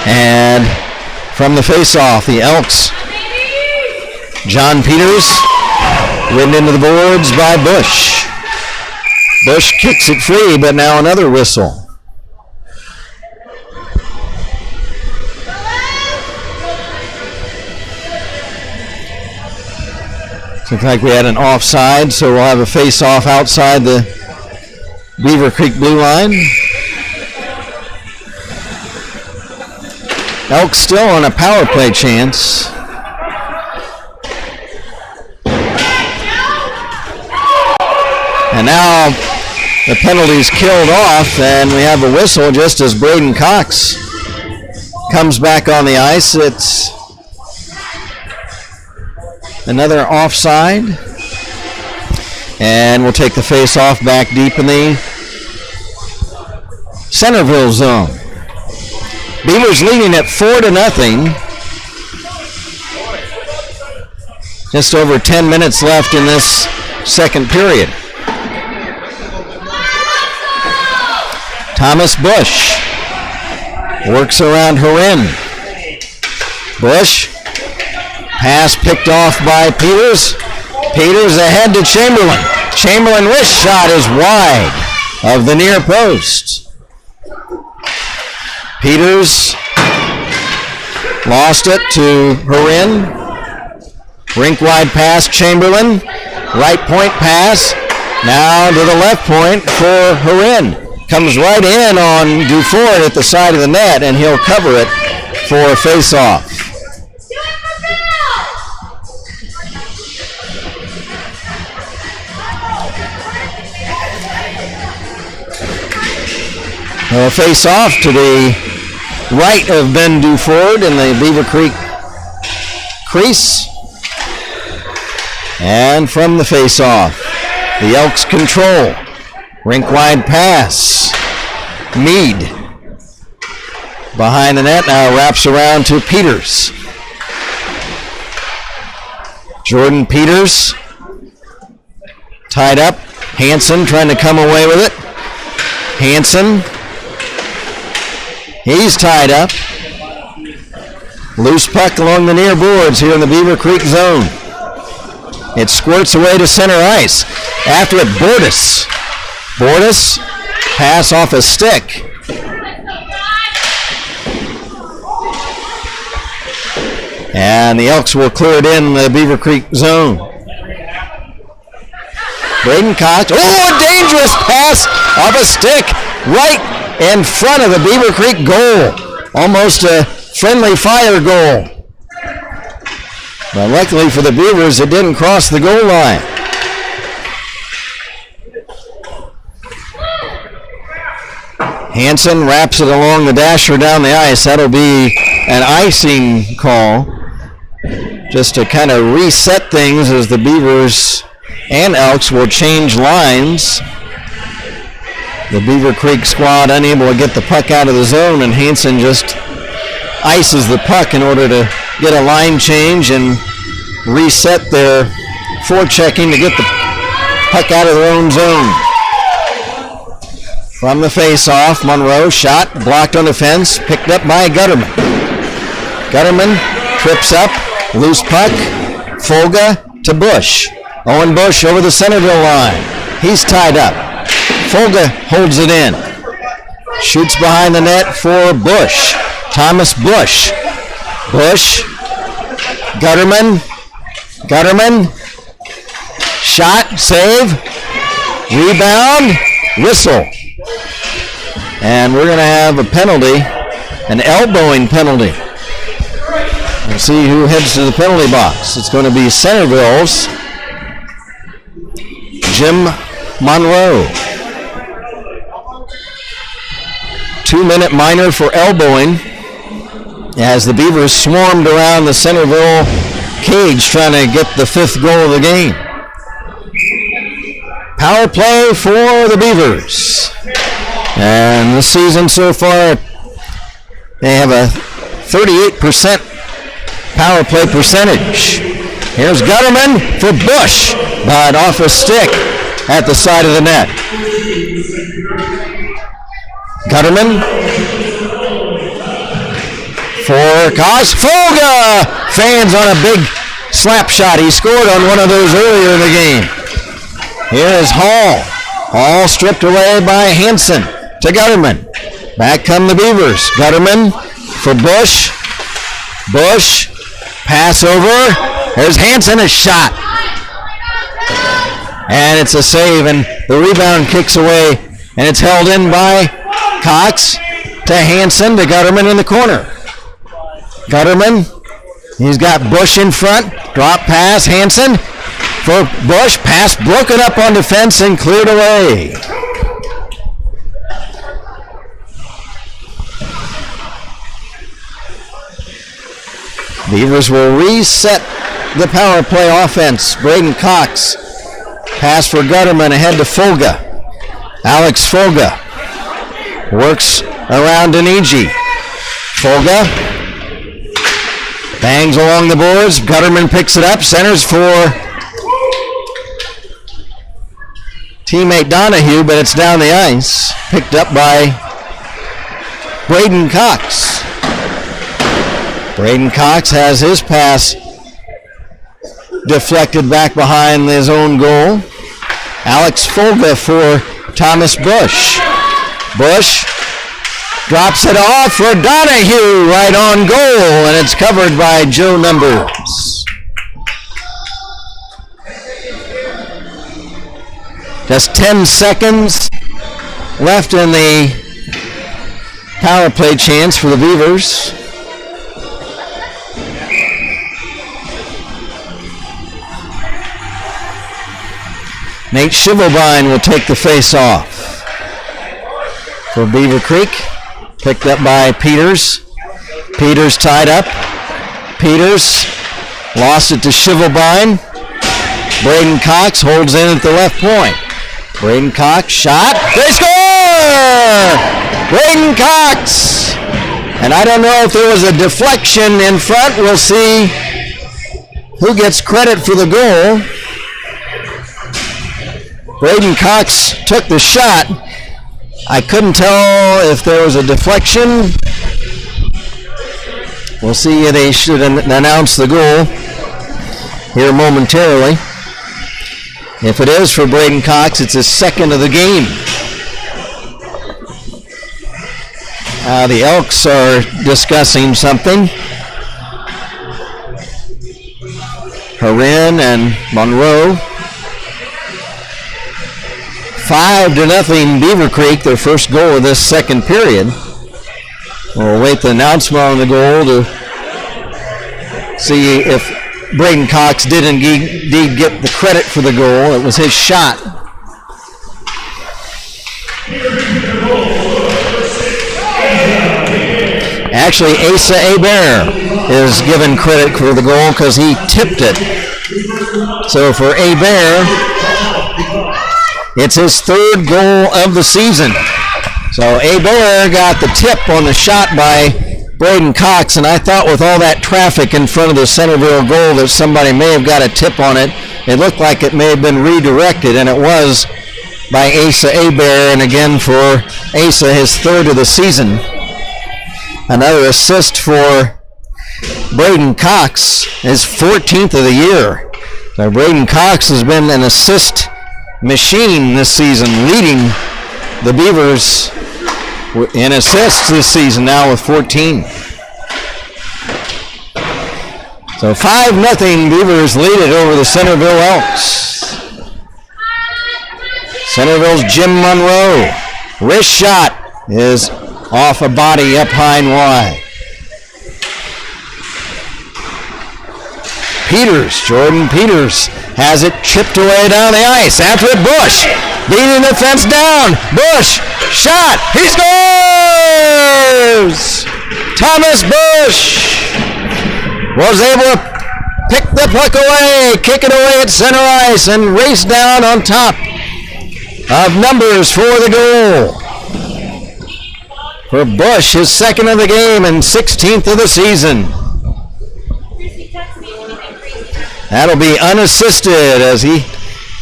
And from the face-off, the Elks, John Peters, ridden into the boards by Bush. Bush kicks it free, but now another whistle. Looks like we had an offside, so we'll have a face-off outside the Beavercreek blue line. Elks still on a power play chance. And now the penalty's killed off, and we have a whistle just as Braden Cox comes back on the ice. It's another offside, and we'll take the face-off back deep in the Centerville zone. Beavers leading at 4-0. Just over 10 minutes left in this second period. Thomas Bush works around Horin. Bush, pass picked off by Peters. Peters ahead to Chamberlain. Chamberlain wrist shot is wide of the near post. Peters lost it to Horin. Rink wide pass, Chamberlain. Right point pass. Now to the left point for Horin. Comes right in on Dufort at the side of the net, and he'll cover it for a face-off. A face-off to the right of Ben Dufort in the Beavercreek crease. And from the face-off, the Elks control. Rink-wide pass. Mead behind the net, now wraps around to Peters. Jordan Peters tied up. Hansen trying to come away with it. Hansen, he's tied up. Loose puck along the near boards here in the Beavercreek zone. It squirts away to center ice. After it, Bordas. Bordas, pass off a stick. And the Elks will clear it in the Beavercreek zone. Braden Cox, oh, a dangerous pass off a stick right in front of the Beavercreek goal. Almost a friendly fire goal. But luckily for the Beavers, it didn't cross the goal line. Hansen wraps it along the dasher down the ice. That'll be an icing call, just to kind of reset things as the Beavers and Elks will change lines. The Beavercreek squad unable to get the puck out of the zone, and Hansen just ices the puck in order to get a line change and reset their forechecking to get the puck out of their own zone. From the face-off, Monroe shot, blocked on the fence, picked up by Gutterman. Gutterman trips up, loose puck, Folga to Bush. Owen Bush over the Centerville line. He's tied up. Folga holds it in. Shoots behind the net for Bush. Thomas Bush. Bush. Gutterman. Gutterman. Shot, save. Rebound, whistle. And we're going to have a penalty, an elbowing penalty. We'll see who heads to the penalty box. It's going to be Centerville's Jim Monroe. 2-minute minor for elbowing as the Beavers swarmed around the Centerville cage trying to get the 5th goal of the game. Power play for the Beavers. And this season so far, they have a 38% power play percentage. Here's Gutterman for Bush, but off a stick at the side of the net. Gutterman for Cox. Folga fans on a big slap shot. He scored on one of those earlier in the game. Here is Hall. Hall stripped away by Hansen to Gutterman. Back come the Beavers. Gutterman for Bush. Bush, pass over. There's Hansen, a shot. And it's a save, and the rebound kicks away, and it's held in by Cox to Hansen to Gutterman in the corner. Gutterman, he's got Bush in front. Drop pass, Hansen for Bush. Pass broken up on defense and cleared away. Beavers will reset the power play offense. Braden Cox. Pass for Gutterman ahead to Folga. Alex Folga works around Denigi. Folga bangs along the boards. Gutterman picks it up. Centers for teammate Donahue, but it's down the ice. Picked up by Braden Cox. Braden Cox has his pass deflected back behind his own goal. Alex Folga for Thomas Bush. Bush drops it off for Donahue right on goal, and it's covered by Joe Numbers. Just 10 seconds left in the power play chance for the Beavers. Nate Shivelbein will take the face-off for Beavercreek. Picked up by Peters. Peters tied up. Peters lost it to Shivelbein. Braden Cox holds in at the left point. Braden Cox shot. They score! Braden Cox! And I don't know if there was a deflection in front. We'll see who gets credit for the goal. Braden Cox took the shot. I couldn't tell if there was a deflection. We'll see. They should announce the goal here momentarily. If it is for Braden Cox, it's his second of the game. The Elks are discussing something. Harin and Monroe. 5-0 Beavercreek, their first goal of this second period. We'll await the announcement on the goal to see if Braden Cox did indeed get the credit for the goal. It was his shot. Actually, Asa Hebert is given credit for the goal because he tipped it. So for Hebert, it's his third goal of the season. So Hebert got the tip on the shot by Braden Cox, and I thought with all that traffic in front of the Centerville goal that somebody may have got a tip on it. It looked like it may have been redirected, and it was by Asa Hebert, and again for Asa, his third of the season. Another assist for Braden Cox, his 14th of the year. So Braden Cox has been an assist machine this season, leading the Beavers in assists this season now with 14. So 5-0 Beavers lead it over the Centerville Elks. Centerville's Jim Monroe. Wrist shot is off a body up high and wide. Jordan Peters has it chipped away down the ice. After it, Bush beating the fence down. Bush, shot, he scores! Thomas Bush was able to pick the puck away, kick it away at center ice, and race down on top of numbers for the goal. For Bush, his second of the game and 16th of the season. That'll be unassisted as he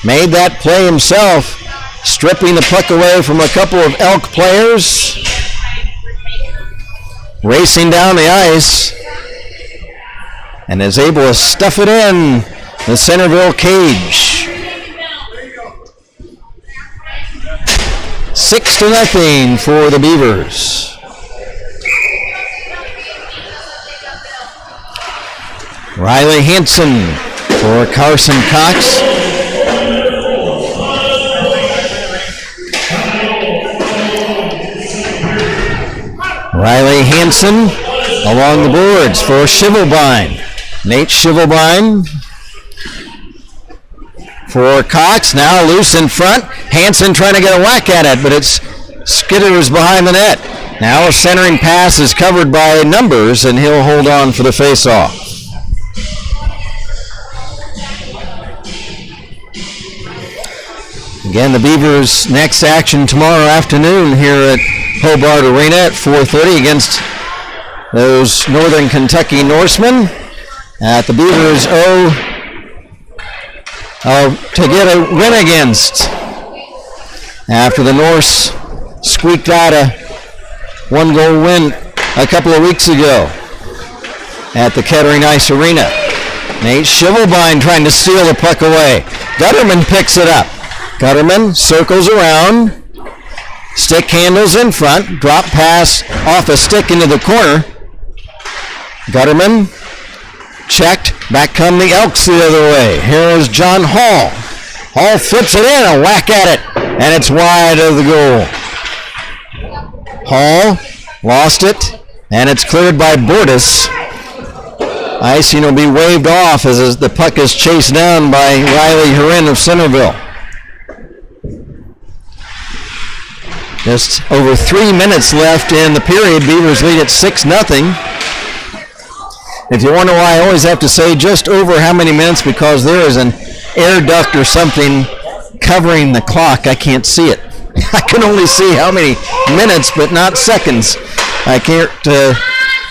made that play himself, stripping the puck away from a couple of Elk players. Racing down the ice and is able to stuff it in the Centerville cage. 6-0 for the Beavers. Riley Hanson for Carson Cox. Riley Hanson along the boards for Shivelbein. Nate Shivelbein for Cox, now loose in front. Hanson trying to get a whack at it, but it's skitters behind the net. Now a centering pass is covered by numbers, and he'll hold on for the face-off. Again, the Beavers' next action tomorrow afternoon here at Hobart Arena at 4:30 against those Northern Kentucky Norsemen. The Beavers to get a win against after the Norse squeaked out a one-goal win a couple of weeks ago at the Kettering Ice Arena. Nate Shivelbein trying to steal the puck away. Gutterman picks it up. Gutterman circles around. Stick handles in front. Drop pass off a stick into the corner. Gutterman checked. Back come the Elks the other way. Here is John Hall. Hall flips it in. A whack at it. And it's wide of the goal. Hall lost it. And it's cleared by Bordas. Icing will be waved off as the puck is chased down by Riley Hurin of Centerville. Just over 3 minutes left in the period. Beavers lead at 6-0. If you wonder why I always have to say just over how many minutes, because there is an air duct or something covering the clock. I can't see it. I can only see how many minutes, but not seconds. I can't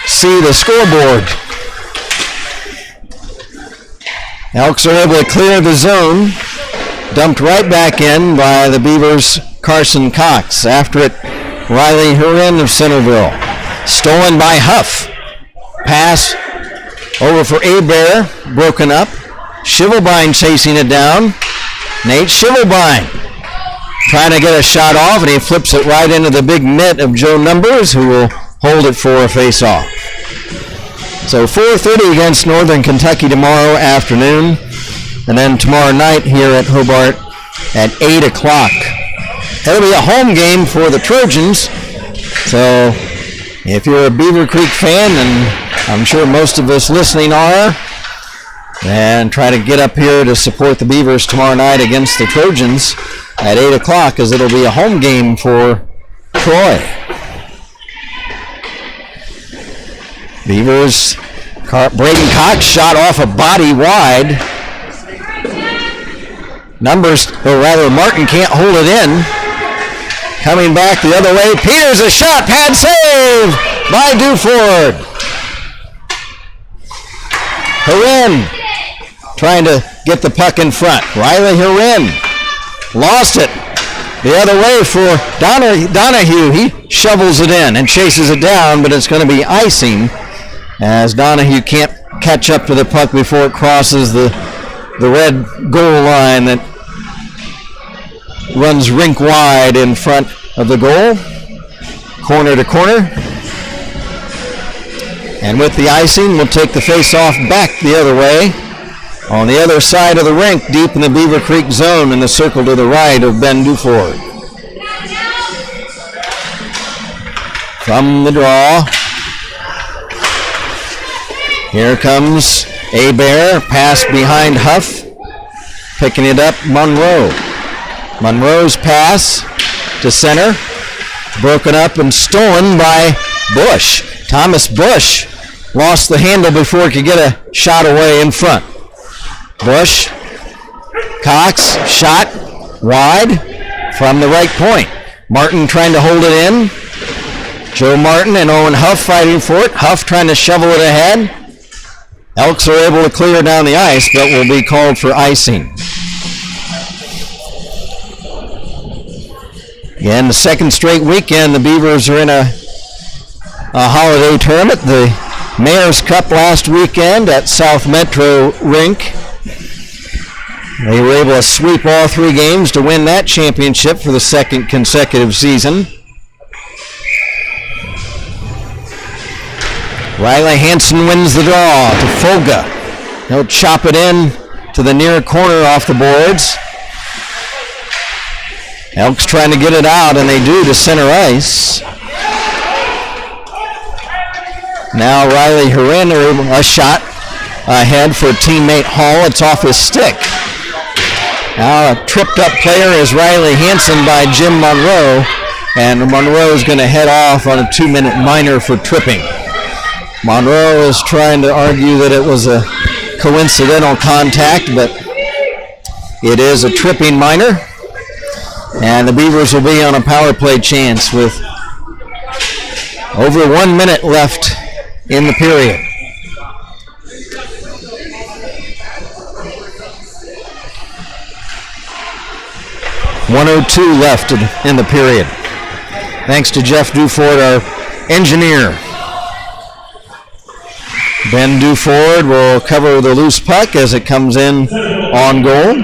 see the scoreboard. Elks are able to clear the zone. Dumped right back in by the Beavers' Carson Cox. After it, Riley Hurin of Centerville. Stolen by Huff. Pass over for Hebert. Broken up. Shivelbein chasing it down. Nate Shivelbein trying to get a shot off, and he flips it right into the big mitt of Joe Numbers, who will hold it for a face-off. So 4:30 against Northern Kentucky tomorrow afternoon. And then tomorrow night here at Hobart at 8 o'clock. It'll be a home game for the Trojans. So if you're a Beavercreek fan, and I'm sure most of us listening are, then try to get up here to support the Beavers tomorrow night against the Trojans at 8 o'clock, as it'll be a home game for Troy. Beavers, Braden Cox shot off a body wide. Numbers, or rather Martin can't hold it in. Coming back the other way, Peters a shot, pad save by Duford. Hurin trying to get the puck in front. Riley Hurin lost it the other way for Donahue. He shovels it in and chases it down, but it's going to be icing as Donahue can't catch up to the puck before it crosses the red goal line that runs rink wide in front of the goal, corner to corner. And with the icing, we'll take the face-off back the other way On the other side of the rink, deep in the Beavercreek zone, in the circle to the right of Ben Duford. From the draw, here comes Abear, pass behind Huff, picking it up Monroe. Monroe's pass to center, broken up and stolen by Bush. Thomas Bush lost the handle before he could get a shot away in front. Bush, Cox, shot wide from the right point. Martin trying to hold it in. Joe Martin and Owen Huff fighting for it. Huff trying to shovel it ahead. Elks are able to clear down the ice, but will be called for icing. Again, the second straight weekend, the Beavers are in a holiday tournament. The Mayor's Cup last weekend at South Metro Rink. They were able to sweep all 3 games to win that championship for the second consecutive season. Riley Hansen wins the draw to Folga. He'll chop it in to the near corner off the boards. Elks trying to get it out, and they do to center ice. Now Riley Hurin, a shot ahead for teammate Hall. It's off his stick. Now a tripped up player is Riley Hansen by Jim Monroe, and Monroe is going to head off on a 2-minute minor for tripping. Monroe is trying to argue that it was a coincidental contact, but it is a tripping minor, and the Beavers will be on a power play chance with over 1 minute left in the period. .102 left in the period. Thanks to Jeff Duford, our engineer. Ben Duford will cover the loose puck as it comes in on goal.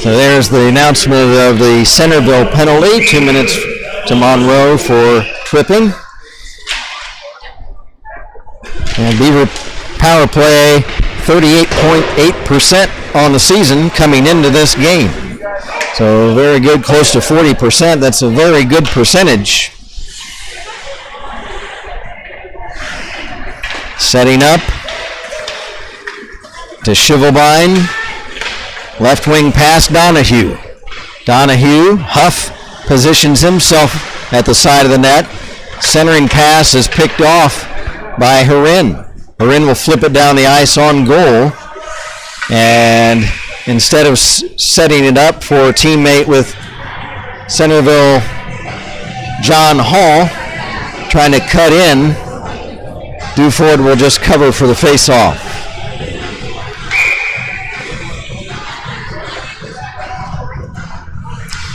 So there's the announcement of the Centerville penalty. 2 minutes to Monroe for tripping. And Beaver power play 38.8% on the season coming into this game. So very good, close to 40%. That's a very good percentage. Setting up to Shivelbein. Left wing pass Donahue. Donahue, Huff positions himself at the side of the net. Centering pass is picked off by Hurin. Hurin will flip it down the ice on goal. And instead of setting it up for a teammate with Centerville, John Hall, trying to cut in, Duford will just cover for the face-off.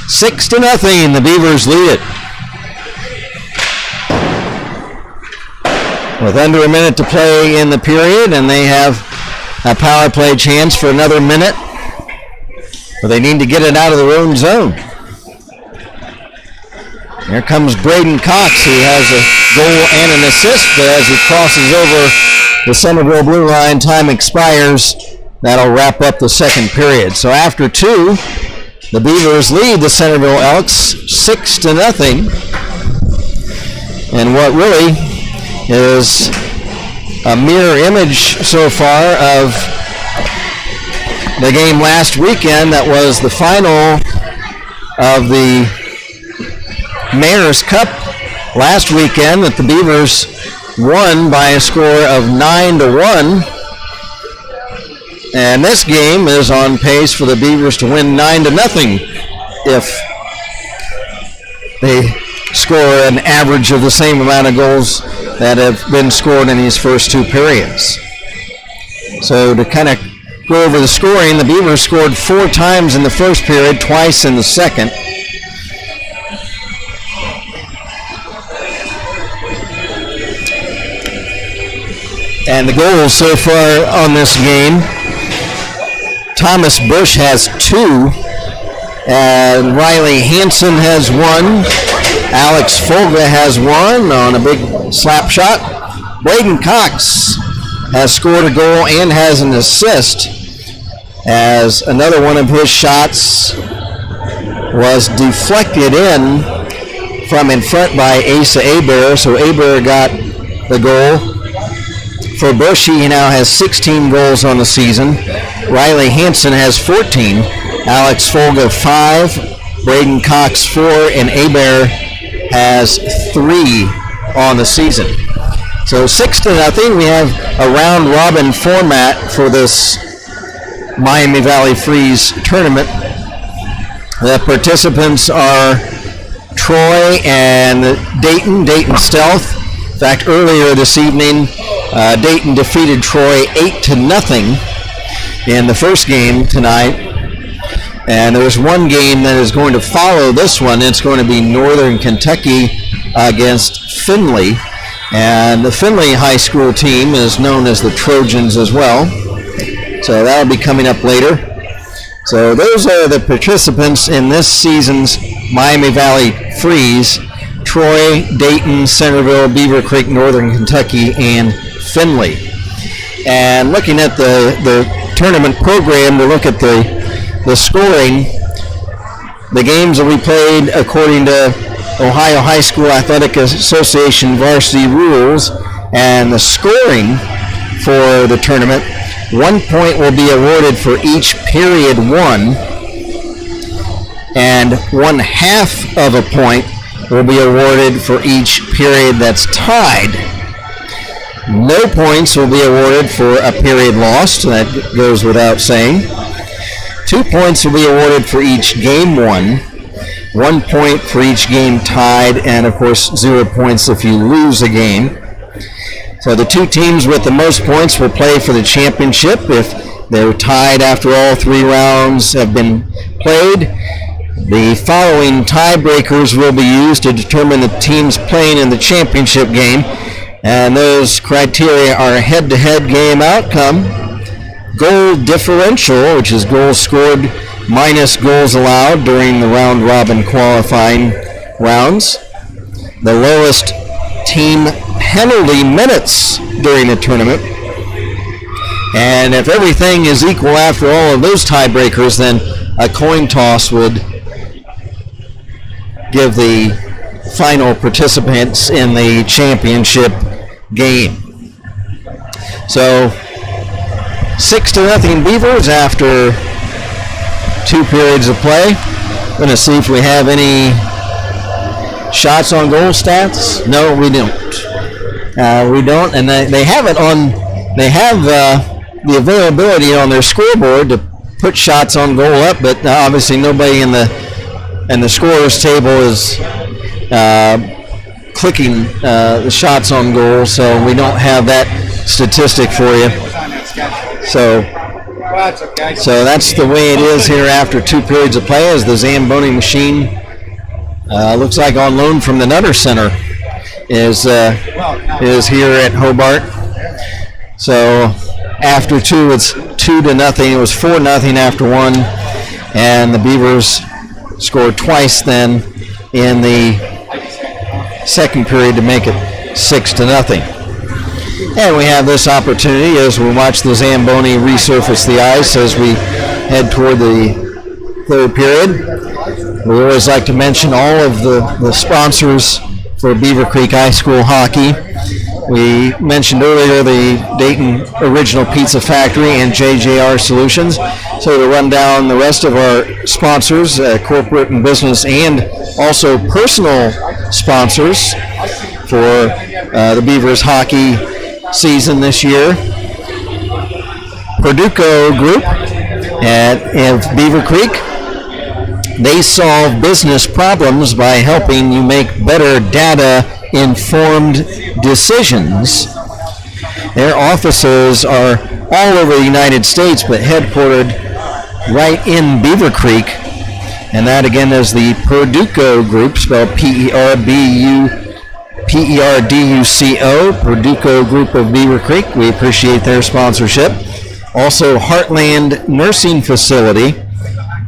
Six to nothing, the Beavers lead it. With under a minute to play in the period, and they have a power play chance for another minute, but they need to get it out of their own zone. Here comes Braden Cox. He has a goal and an assist, but as he crosses over the Centerville blue line, time expires. That'll wrap up the second period. So after 2, the Beavers lead the Centerville Elks 6 to nothing. And what really is a mirror image so far of the game last weekend that was the final of the Mayor's Cup last weekend, that the Beavers won by a score of 9-1. And this game is on pace for the Beavers to win 9-0 if they score an average of the same amount of goals that have been scored in these first 2 periods. So to kind of go over the scoring, the Beavers scored 4 times in the first period, twice in the second. And the goals so far on this game, Thomas Bush has 2, and Riley Hansen has 1. Alex Folga has 1 on a big slap shot. Braden Cox has scored a goal and has an assist, as another one of his shots was deflected in from in front by Asa Aber. So Aber got the goal. For Bushy, he now has 16 goals on the season. Riley Hansen has 14. Alex Folga 5. Braden Cox 4. And Aber has 3 on the season. So 6-0. We have a round robin format for this Miami Valley Freeze tournament. The participants are Troy and Dayton Stealth. In fact, earlier this evening, Dayton defeated Troy 8-0 in the first game tonight. And there's one game that is going to follow this one. It's going to be Northern Kentucky against Findlay. And the Findlay High School team is known as the Trojans as well. So that'll be coming up later. So those are the participants in this season's Miami Valley Freeze: Troy, Dayton, Centerville, Beavercreek, Northern Kentucky, and Findlay. And looking at the tournament program to look at the scoring, the games that we played according to Ohio High School Athletic Association varsity rules, and the scoring for the tournament: 1 point will be awarded for each period won, and 1/2 of a point will be awarded for each period that's tied. No points will be awarded for a period lost. That goes without saying. 2 points will be awarded for each game won. 1 point for each game tied, and of course 0 points if you lose a game. So the two teams with the most points will play for the championship. If they're tied after all 3 rounds have been played, the following tiebreakers will be used to determine the teams playing in the championship game. And those criteria are head-to-head game outcome, goal differential, which is goals scored minus goals allowed during the round-robin qualifying rounds, the lowest team penalty minutes during the tournament, and if everything is equal after all of those tiebreakers, then a coin toss would give the final participants in the championship game. So 6-0 Beavers after 2 periods of play. Going to see if we have any shots on goal stats. No, we don't. We don't, and they have it on. They have the availability on their scoreboard to put shots on goal up, but obviously nobody in the scorers table is clicking the shots on goal, so we don't have that statistic for you. So that's the way it is here after 2 periods of play, as the Zamboni machine looks like on loan from the Nutter Center is here at Hobart. So after 2, it's 2-0. It was 4-0 after 1, and the Beavers scored twice then in the second period to make it 6-0. And we have this opportunity as we watch the Zamboni resurface the ice as we head toward the 3rd period. We always like to mention all of the sponsors for Beavercreek High School hockey. We mentioned earlier the Dayton Original Pizza Factory and JJR Solutions. So to run down the rest of our sponsors, corporate and business, and also personal sponsors for the Beavers hockey season this year. Perduco Group at Beavercreek. They solve business problems by helping you make better data-informed decisions. Their offices are all over the United States, but headquartered right in Beavercreek. And that again is the Perduco Group, spelled Perduco, Perduco Group of Beavercreek. We appreciate their sponsorship. Also, Heartland Nursing Facility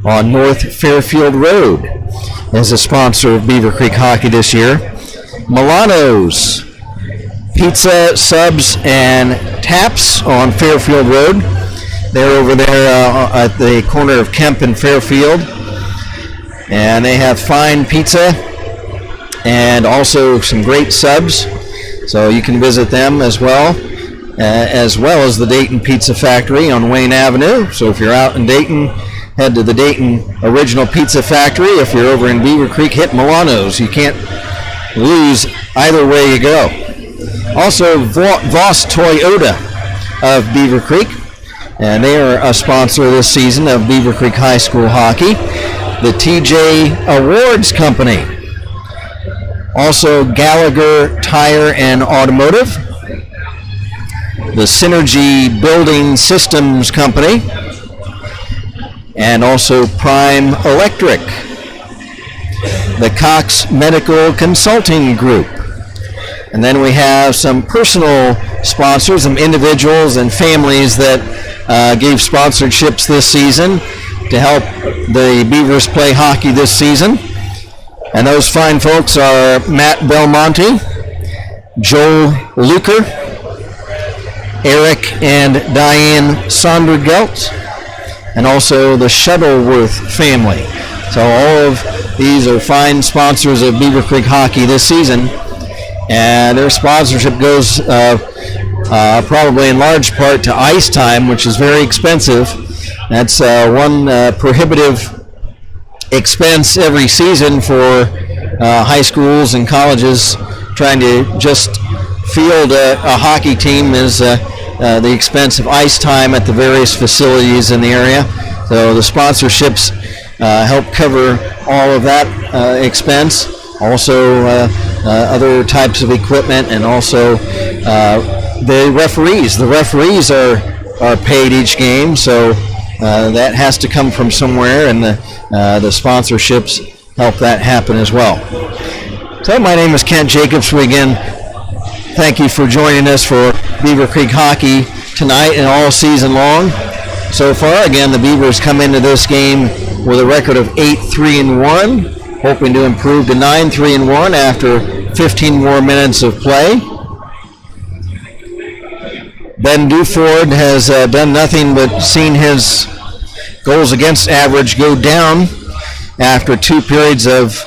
on North Fairfield Road is a sponsor of Beavercreek hockey this year. Milano's Pizza, Subs, and Taps on Fairfield Road. They're over there at the corner of Kemp and Fairfield. And they have fine pizza and also some great subs. So you can visit them as well as the Dayton Pizza Factory on Wayne Avenue. So if you're out in Dayton, head to the Dayton Original Pizza Factory. If you're over in Beavercreek, hit Milano's. You can't lose either way you go. Also, Voss Toyota of Beavercreek, and they are a sponsor this season of Beavercreek High School hockey. The TJ Awards Company. Also, Gallagher Tire and Automotive. The Synergy Building Systems Company. And also Prime Electric. The Cox Medical Consulting Group. And then we have some personal sponsors, some individuals and families that gave sponsorships this season to help the Beavers play hockey this season. And those fine folks are Matt Belmonte, Joel Luker, Eric and Diane Sondergelt, and also the Shuttleworth family. So all of these are fine sponsors of Beavercreek hockey this season. And their sponsorship goes probably in large part to ice time, which is very expensive. That's one prohibitive expense every season for high schools and colleges trying to just field a hockey team is the expense of ice time at the various facilities in the area. So the sponsorships help cover all of that expense. Also other types of equipment, and also the referees. The referees are paid each game, so that has to come from somewhere, and the sponsorships help that happen as well. So my name is Kent Jacobs. We again thank you for joining us for Beavercreek hockey tonight and all season long. So far, again, the Beavers come into this game with a record of 8-3-1, hoping to improve to 9-3-1 after 15 more minutes of play. Ben Duford has done nothing but seen his goals against average go down after 2 periods of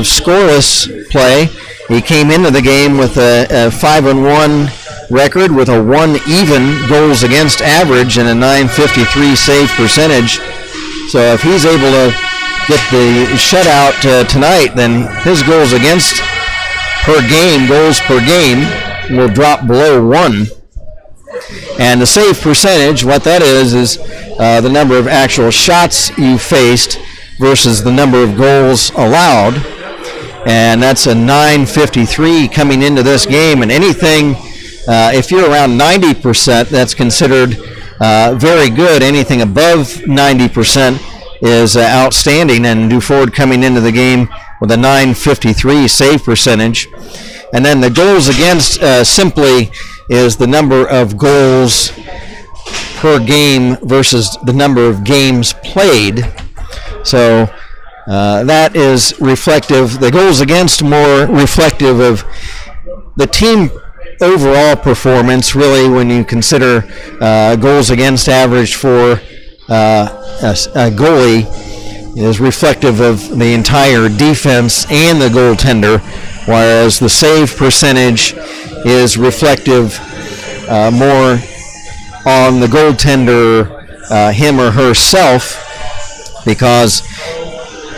scoreless play. He came into the game with a 5-1 record with a 1 even goals against average and a .953 save percentage. So if he's able to get the shutout tonight, then his goals per game will drop below 1. And the save percentage, what that is the number of actual shots you faced versus the number of goals allowed. And that's a .953 coming into this game. And anything, if you're around 90%, that's considered very good. Anything above 90% is outstanding. And Duford coming into the game with a .953 save percentage. And then the goals against simply is the number of goals per game versus the number of games played. So that is reflective. The goals against more reflective of the team overall performance, really, when you consider goals against average for a goalie is reflective of the entire defense and the goaltender, whereas the save percentage is reflective more on the goaltender, him or herself, because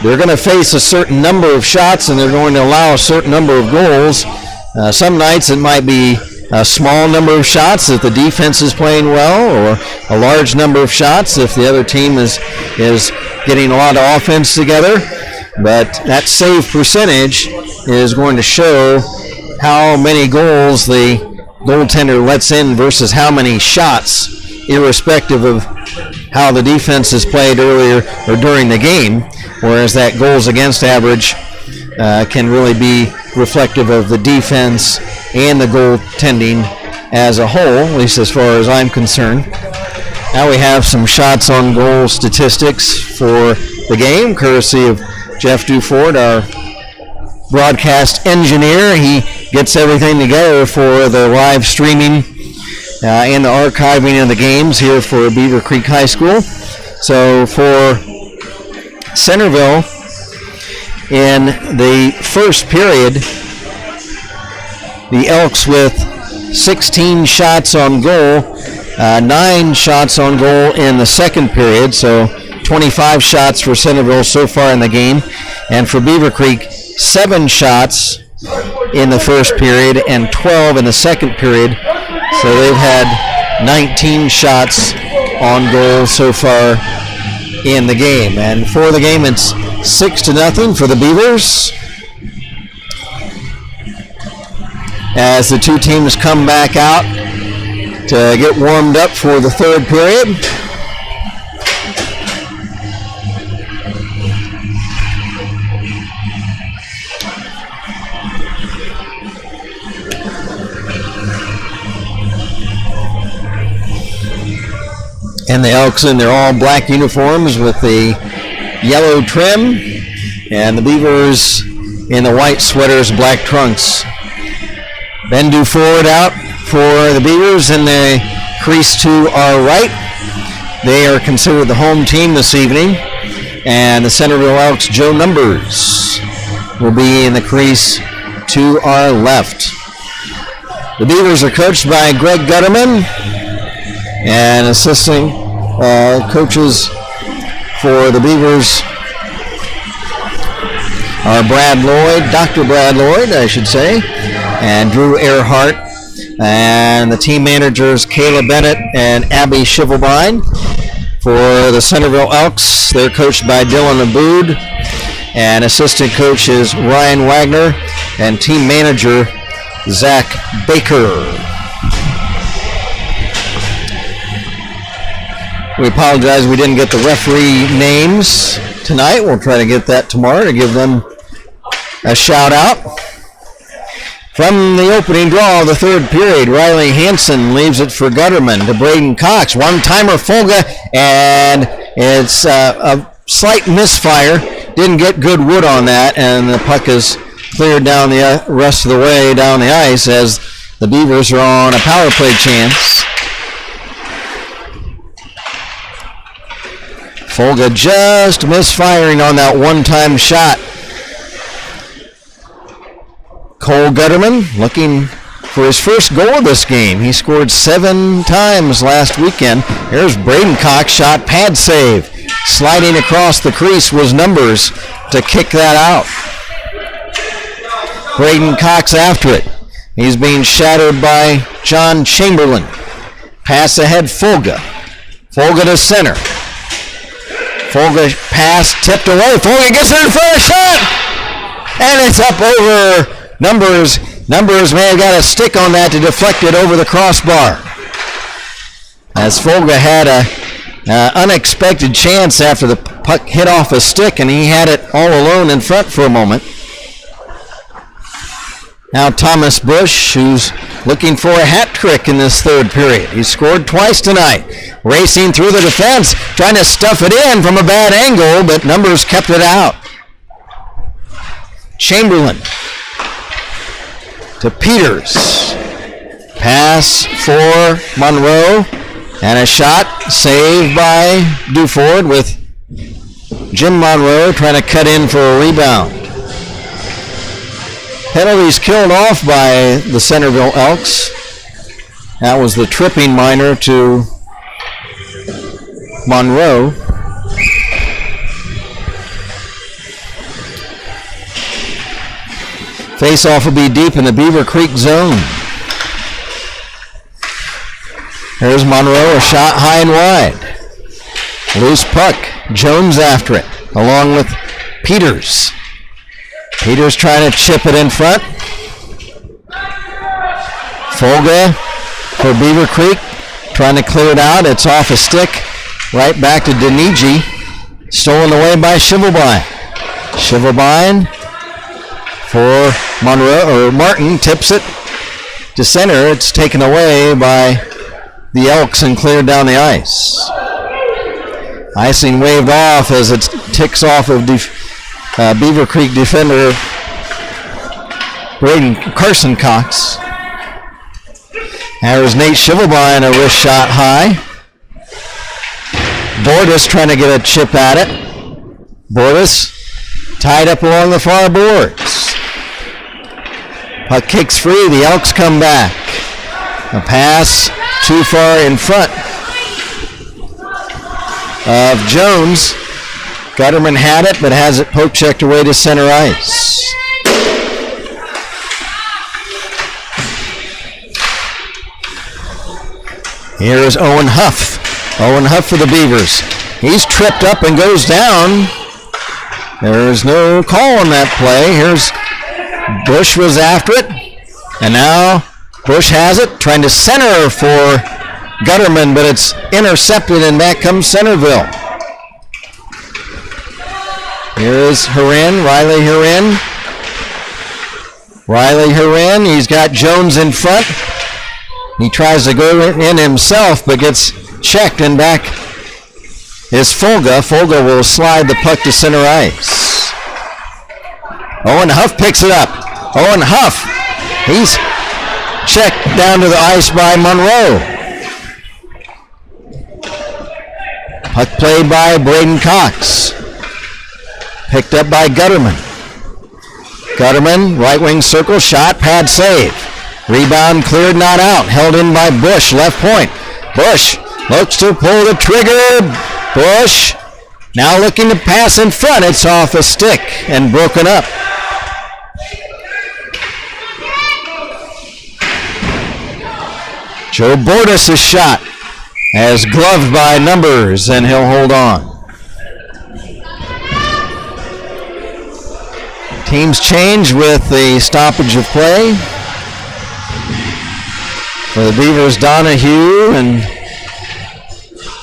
they're going to face a certain number of shots and they're going to allow a certain number of goals. Some nights it might be a small number of shots if the defense is playing well, or a large number of shots if the other team is getting a lot of offense together. But that save percentage is going to show how many goals the goaltender lets in versus how many shots, irrespective of how the defense is played earlier or during the game, whereas that goals against average can really be reflective of the defense and the goaltending as a whole, at least as far as I'm concerned. Now we have some shots on goal statistics for the game, courtesy of Jeff Duford, our broadcast engineer. He gets everything together for the live streaming and the archiving of the games here for Beavercreek High School. So for Centerville, in the first period, the Elks with 16 shots on goal, 9 shots on goal in the second period, so 25 shots for Centerville so far in the game. And for Beavercreek, 7 shots in the first period and 12 in the second period. So they've had 19 shots on goal so far in the game. And for the game, it's 6-0 for the Beavers, as the two teams come back out to get warmed up for the third period. And the Elks in their all black uniforms with the yellow trim, and the Beavers in the white sweaters, black trunks. Ben Duford out for the Beavers in the crease to our right. They are considered the home team this evening. And the Centerville Elks, Joe Numbers, will be in the crease to our left. The Beavers are coached by Greg Gutterman, and assisting coaches for the Beavers are Brad Lloyd, Dr. Brad Lloyd, I should say, and Drew Earhart, and the team managers Kayla Bennett and Abby Shivelbein. For the Centerville Elks, they're coached by Dylan Abood, and assistant coach is Ryan Wagner, and team manager Zach Baker. We apologize we didn't get the referee names tonight. We'll try to get that tomorrow to give them a shout out. From the opening draw of the third period, Riley Hansen leaves it for Gutterman to Braden Cox. One-timer Folga, and it's a slight misfire. Didn't get good wood on that, and the puck is cleared down the rest of the way down the ice as the Beavers are on a power play chance. Folga just misfiring on that one-time shot. Cole Gutterman looking for his first goal of this game. He scored 7 times last weekend. Here's Braden Cox, shot, pad save. Sliding across the crease was Numbers to kick that out. Braden Cox after it. He's being shadowed by John Chamberlain. Pass ahead, Folga. Folga to center. Folga pass tipped away. Folga gets it in for a shot. And it's up over Numbers. Numbers may have got a stick on that to deflect it over the crossbar. As Folga had an unexpected chance after the puck hit off a stick, and he had it all alone in front for a moment. Now Thomas Bush, who's looking for a hat trick in this third period. He scored twice tonight. Racing through the defense, trying to stuff it in from a bad angle, but Numbers kept it out. Chamberlain to Peters. Pass for Monroe, and a shot saved by Duford with Jim Monroe trying to cut in for a rebound. Penalties killed off by the Centerville Elks. That was the tripping minor to Monroe. Face-off will be deep in the Beavercreek zone. Here's Monroe, a shot high and wide. Loose puck. Jones after it, along with Peters. Peters trying to chip it in front. Folga for Beavercreek, trying to clear it out. It's off a stick. Right back to Deniji. Stolen away by Shivelbein. Shivelbein for Monroe, or Martin tips it to center. It's taken away by the Elks and cleared down the ice. Icing waved off as it ticks off of Beavercreek defender Carson Cox. There's Nate Shivelbein, a wrist shot high. Bordis trying to get a chip at it. Bordis tied up along the far boards. Puck kicks free. The Elks come back. A pass too far in front of Jones. Gutterman had it, but has it poke checked away to center ice. Here is Owen Huff. Owen Huff for the Beavers. He's tripped up and goes down. There's no call on that play. Here's Bush was after it. And now Bush has it, trying to center for Gutterman, but it's intercepted, and back comes Centerville. Here is Hurin, Riley Hurin. Riley Hurin, he's got Jones in front. He tries to go in himself, but gets checked, and back is Folga. Folga will slide the puck to center ice. Owen Huff picks it up. Owen Huff, he's checked down to the ice by Monroe. Puck played by Braden Cox. Picked up by Gutterman. Gutterman, right wing circle, shot, pad save. Rebound cleared, not out. Held in by Bush, left point. Bush looks to pull the trigger. Bush now looking to pass in front. It's off a stick and broken up. Joe Bordis' shot as gloved by Numbers, and he'll hold on. Teams change with the stoppage of play. For the Beavers, Donahue and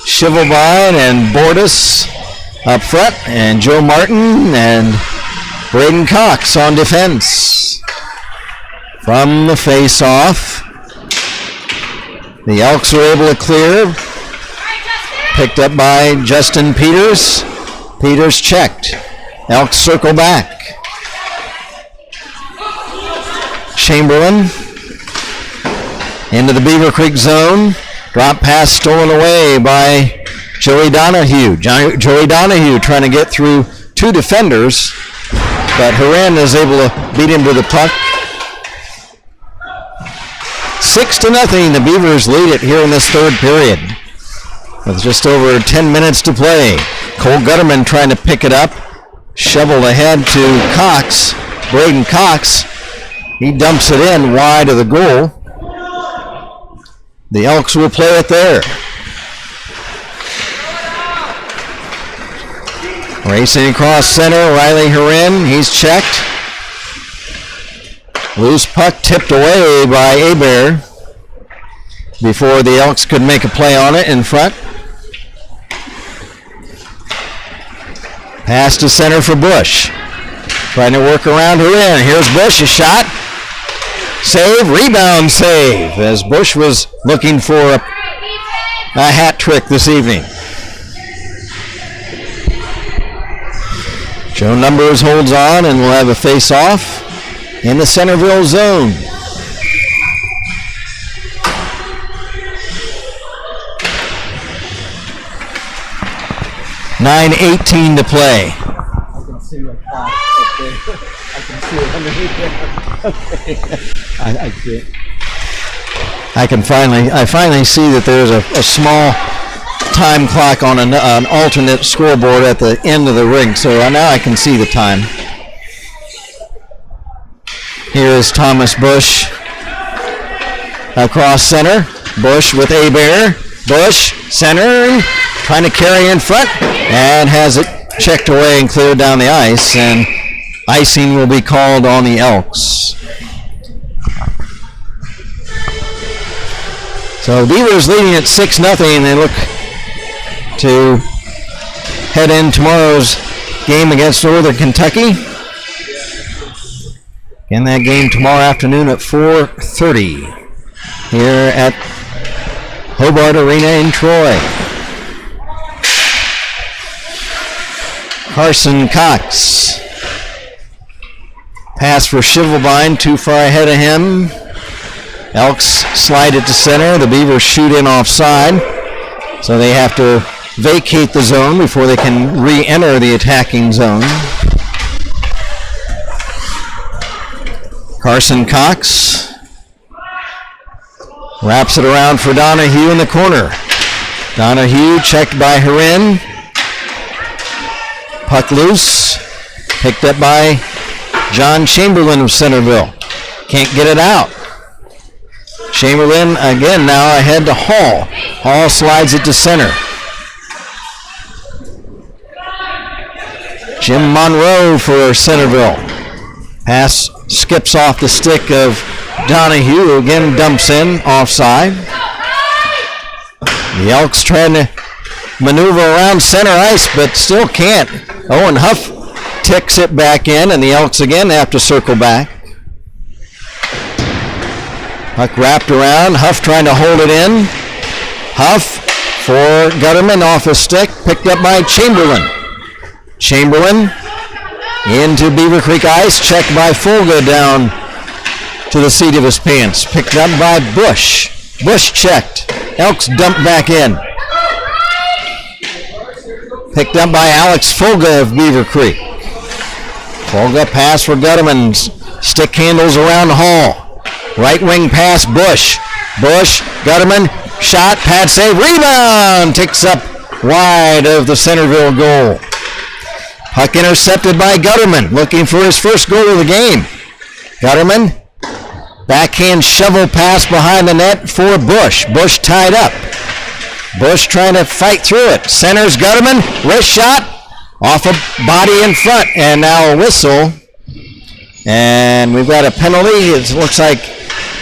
Shivelbein and Bordis up front, and Joe Martin and Braden Cox on defense. From the face-off, the Elks were able to clear. Picked up by Justin Peters. Peters checked. Elks circle back. Chamberlain into the Beavercreek zone. Drop pass stolen away by Joey Donahue. Joey Donahue trying to get through two defenders, but Hurin is able to beat him to the puck. 6-0, the Beavers lead it here in this third period with just over 10 minutes to play. Cole Gutterman trying to pick it up. Shoveled ahead to Cox. Braden Cox. He dumps it in wide of the goal. The Elks will play it there. Racing across center, Riley Hurin. He's checked. Loose puck tipped away by Hebert before the Elks could make a play on it in front. Pass to center for Bush. Trying to work around Hurin. Here's Bush, a shot. Save, rebound save, as Bush was looking for a hat trick this evening. Joe Numbers holds on, and we'll have a face-off in the Centerville zone. .9:18 to play. I can see a clock up there. I can see it underneath there. Okay. I see it. I finally see that there's a small time clock on an alternate scoreboard at the end of the ring, so now I can see the time. Here is Thomas Bush across center. Bush with Hebert. Bush center, trying to carry in front, and has it checked away and cleared down the ice, and icing will be called on the Elks. So Beavers leading at 6-0. They look to head in tomorrow's game against Northern Kentucky. Again, that game tomorrow afternoon at 4:30 here at Hobart Arena in Troy. Carson Cox Pass for Shivelbein, too far ahead of him. Elks slide it to center. The Beavers shoot in offside, so they have to vacate the zone before they can re-enter the attacking zone. Carson Cox wraps it around for Donahue in the corner. Donahue checked by Herin. Puck loose. Picked up by John Chamberlain of Centerville. Can't get it out. Chamberlain again now ahead to Hall. Hall slides it to center. Jim Monroe for Centerville. Pass skips off the stick of Donahue, who again dumps in offside. The Elks trying to maneuver around center ice, but still can't. Owen Huff ticks it back in, and the Elks again have to circle back. Puck wrapped around, Huff trying to hold it in. Huff for Gutterman off his stick, picked up by Chamberlain. Chamberlain into Beavercreek ice, checked by Folga down to the seat of his pants. Picked up by Bush. Bush checked. Elks dumped back in. Picked up by Alex Folga of Beavercreek. Folga pass for Gutterman. Stick handles around Hall. Right wing pass, Bush. Bush, Gutterman, shot, pad save, rebound! Ticks up wide of the Centerville goal. Puck intercepted by Gutterman, looking for his first goal of the game. Gutterman, backhand shovel pass behind the net for Bush. Bush tied up. Bush trying to fight through it. Centers Gutterman, wrist shot, off a body in front, and now a whistle. And we've got a penalty. It looks like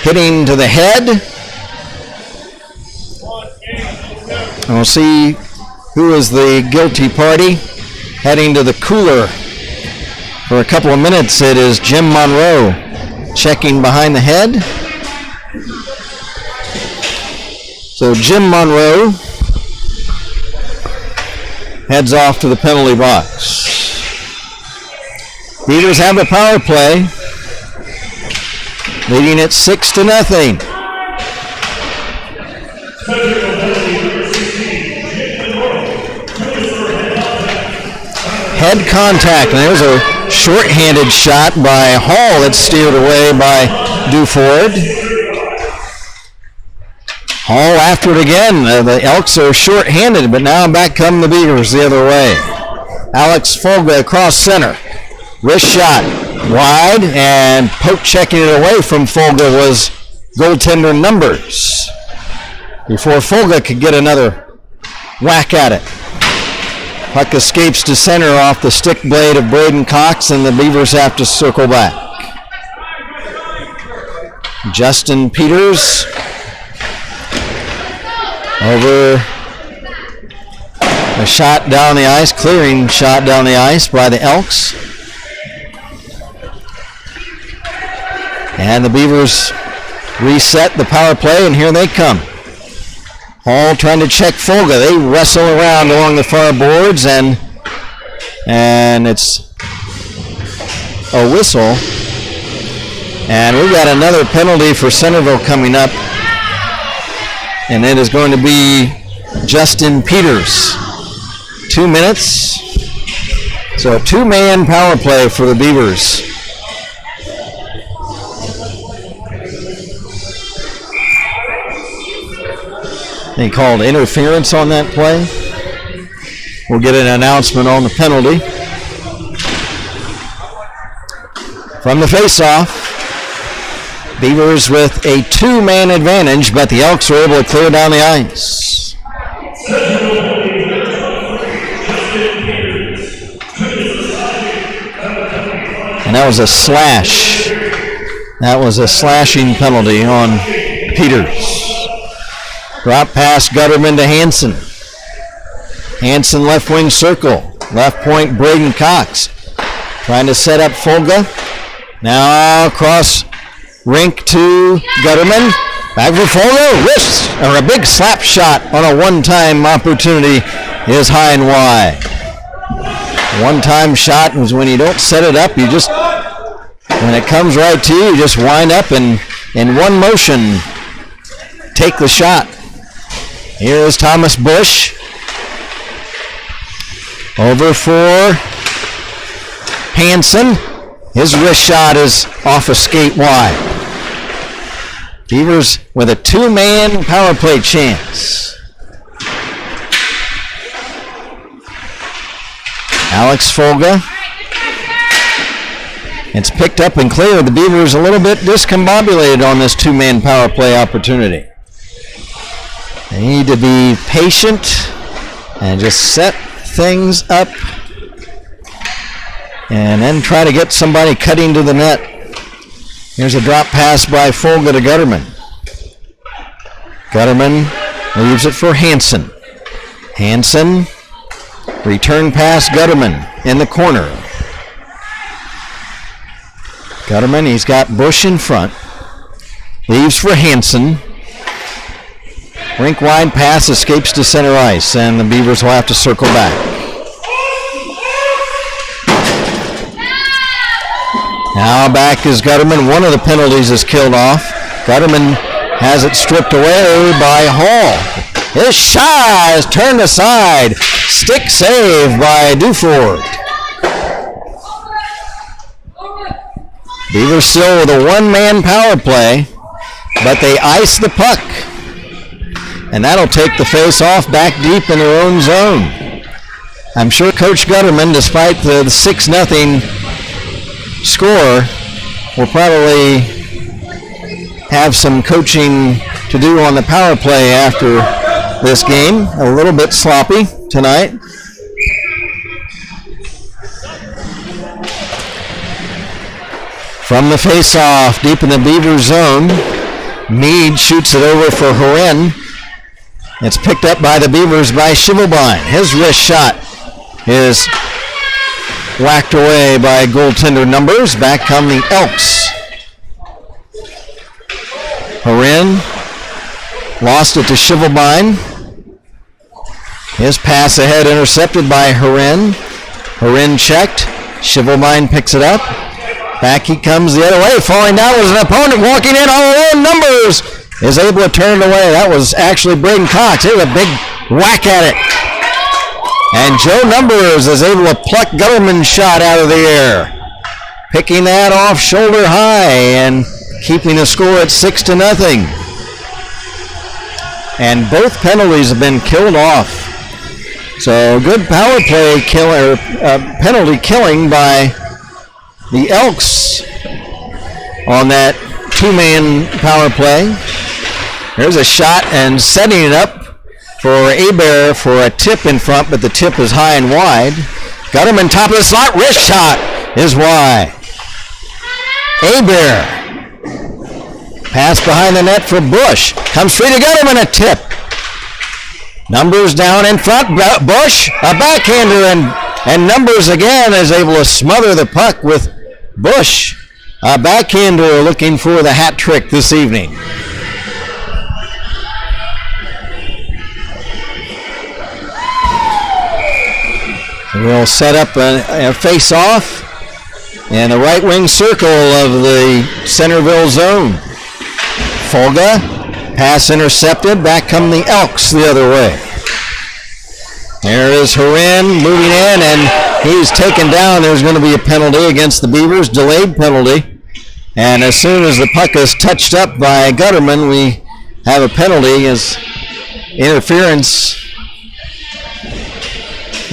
hitting to the head. And we'll see who is the guilty party. Heading to the cooler for a couple of minutes, it is Jim Monroe checking behind the head. So Jim Monroe heads off to the penalty box. Beavers have the power play, leading it 6-0. Head contact, and there's a short-handed shot by Hall that's steered away by Duford. Hall after it again. The Elks are short-handed, but now back come the Beavers the other way. Alex Folga across center. Wrist shot wide, and poke checking it away from Folga was goaltender Numbers before Folga could get another whack at it. Puck escapes to center off the stick blade of Braden Cox, and the Beavers have to circle back. Justin Peters over a shot down the ice, clearing shot down the ice by the Elks. And the Beavers reset the power play, and here they come. Hall trying to check Folga. They wrestle around along the far boards, and it's a whistle. And we've got another penalty for Centerville coming up, and it is going to be Justin Peters. 2 minutes. So a two-man power play for the Beavers. They called interference on that play. We'll get an announcement on the penalty. From the faceoff, Beavers with a two-man advantage, but the Elks were able to clear down the ice. And that was a slash. That was a slashing penalty on Peters. Drop pass Gutterman to Hansen. Hansen left wing circle. Left point Braden Cox. Trying to set up Folga. Now cross rink to Gutterman. Back for Folga. Wrist, or a big slap shot on a one-time opportunity is high and wide. One-time shot was when you don't set it up, you just When it comes right to you, you just wind up and in one motion take the shot. Here is Thomas Bush. Over for Hansen. His wrist shot is off a skate wide. Beavers with a two-man power play chance. Alex Folga. It's picked up and clear. The Beavers a little bit discombobulated on this two-man power play opportunity. They need to be patient and just set things up and then try to get somebody cutting to the net. Here's a drop pass by Folga to Gutterman. Gutterman leaves it for Hansen. Hansen, return pass Gutterman in the corner. Gutterman, he's got Bush in front. Leaves for Hansen. Rink wide pass escapes to center ice, and the Beavers will have to circle back. Now back is Gutterman. One of the penalties is killed off. Gutterman has it stripped away by Hall. His shot is turned aside. Stick save by Duford. Beavers still with a one-man power play, but they ice the puck. And that'll take the face-off back deep in their own zone. I'm sure Coach Gutterman, despite the 6-0 score, will probably have some coaching to do on the power play after this game. A little bit sloppy tonight. From the face-off, deep in the Beaver zone, Meade shoots it over for Horan. It's picked up by the Beavers by Shivelbein. His wrist shot is whacked away by goaltender Numbers. Back come the Elks. Horan lost it to Shivelbein. His pass ahead intercepted by Horan. Horan checked. Shivelbein picks it up. Back he comes the other way. Falling down was an opponent walking in all alone. Numbers is able to turn it away. That was actually Braden Cox. It was a big whack at it. And Joe Numbers is able to pluck Gutterman's shot out of the air. Picking that off shoulder high and keeping the score at 6-0. And both penalties have been killed off. So good power play penalty killing by the Elks on that two-man power play. There's a shot and setting it up for Hebert for a tip in front, but the tip is high and wide. Gutterman top of the slot, wrist shot is wide. Hebert. Pass behind the net for Bush. Comes free to Gutterman, a tip. Numbers down in front. Bush, a backhander, and Numbers again is able to smother the puck with Bush. A backhander looking for the hat trick this evening. We'll set up a face-off in the right wing circle of the Centerville zone. Folga, pass intercepted. Back come the Elks the other way. There is Horan moving in, and he's taken down. There's going to be a penalty against the Beavers, delayed penalty. And as soon as the puck is touched up by Gutterman, we have a penalty as interference.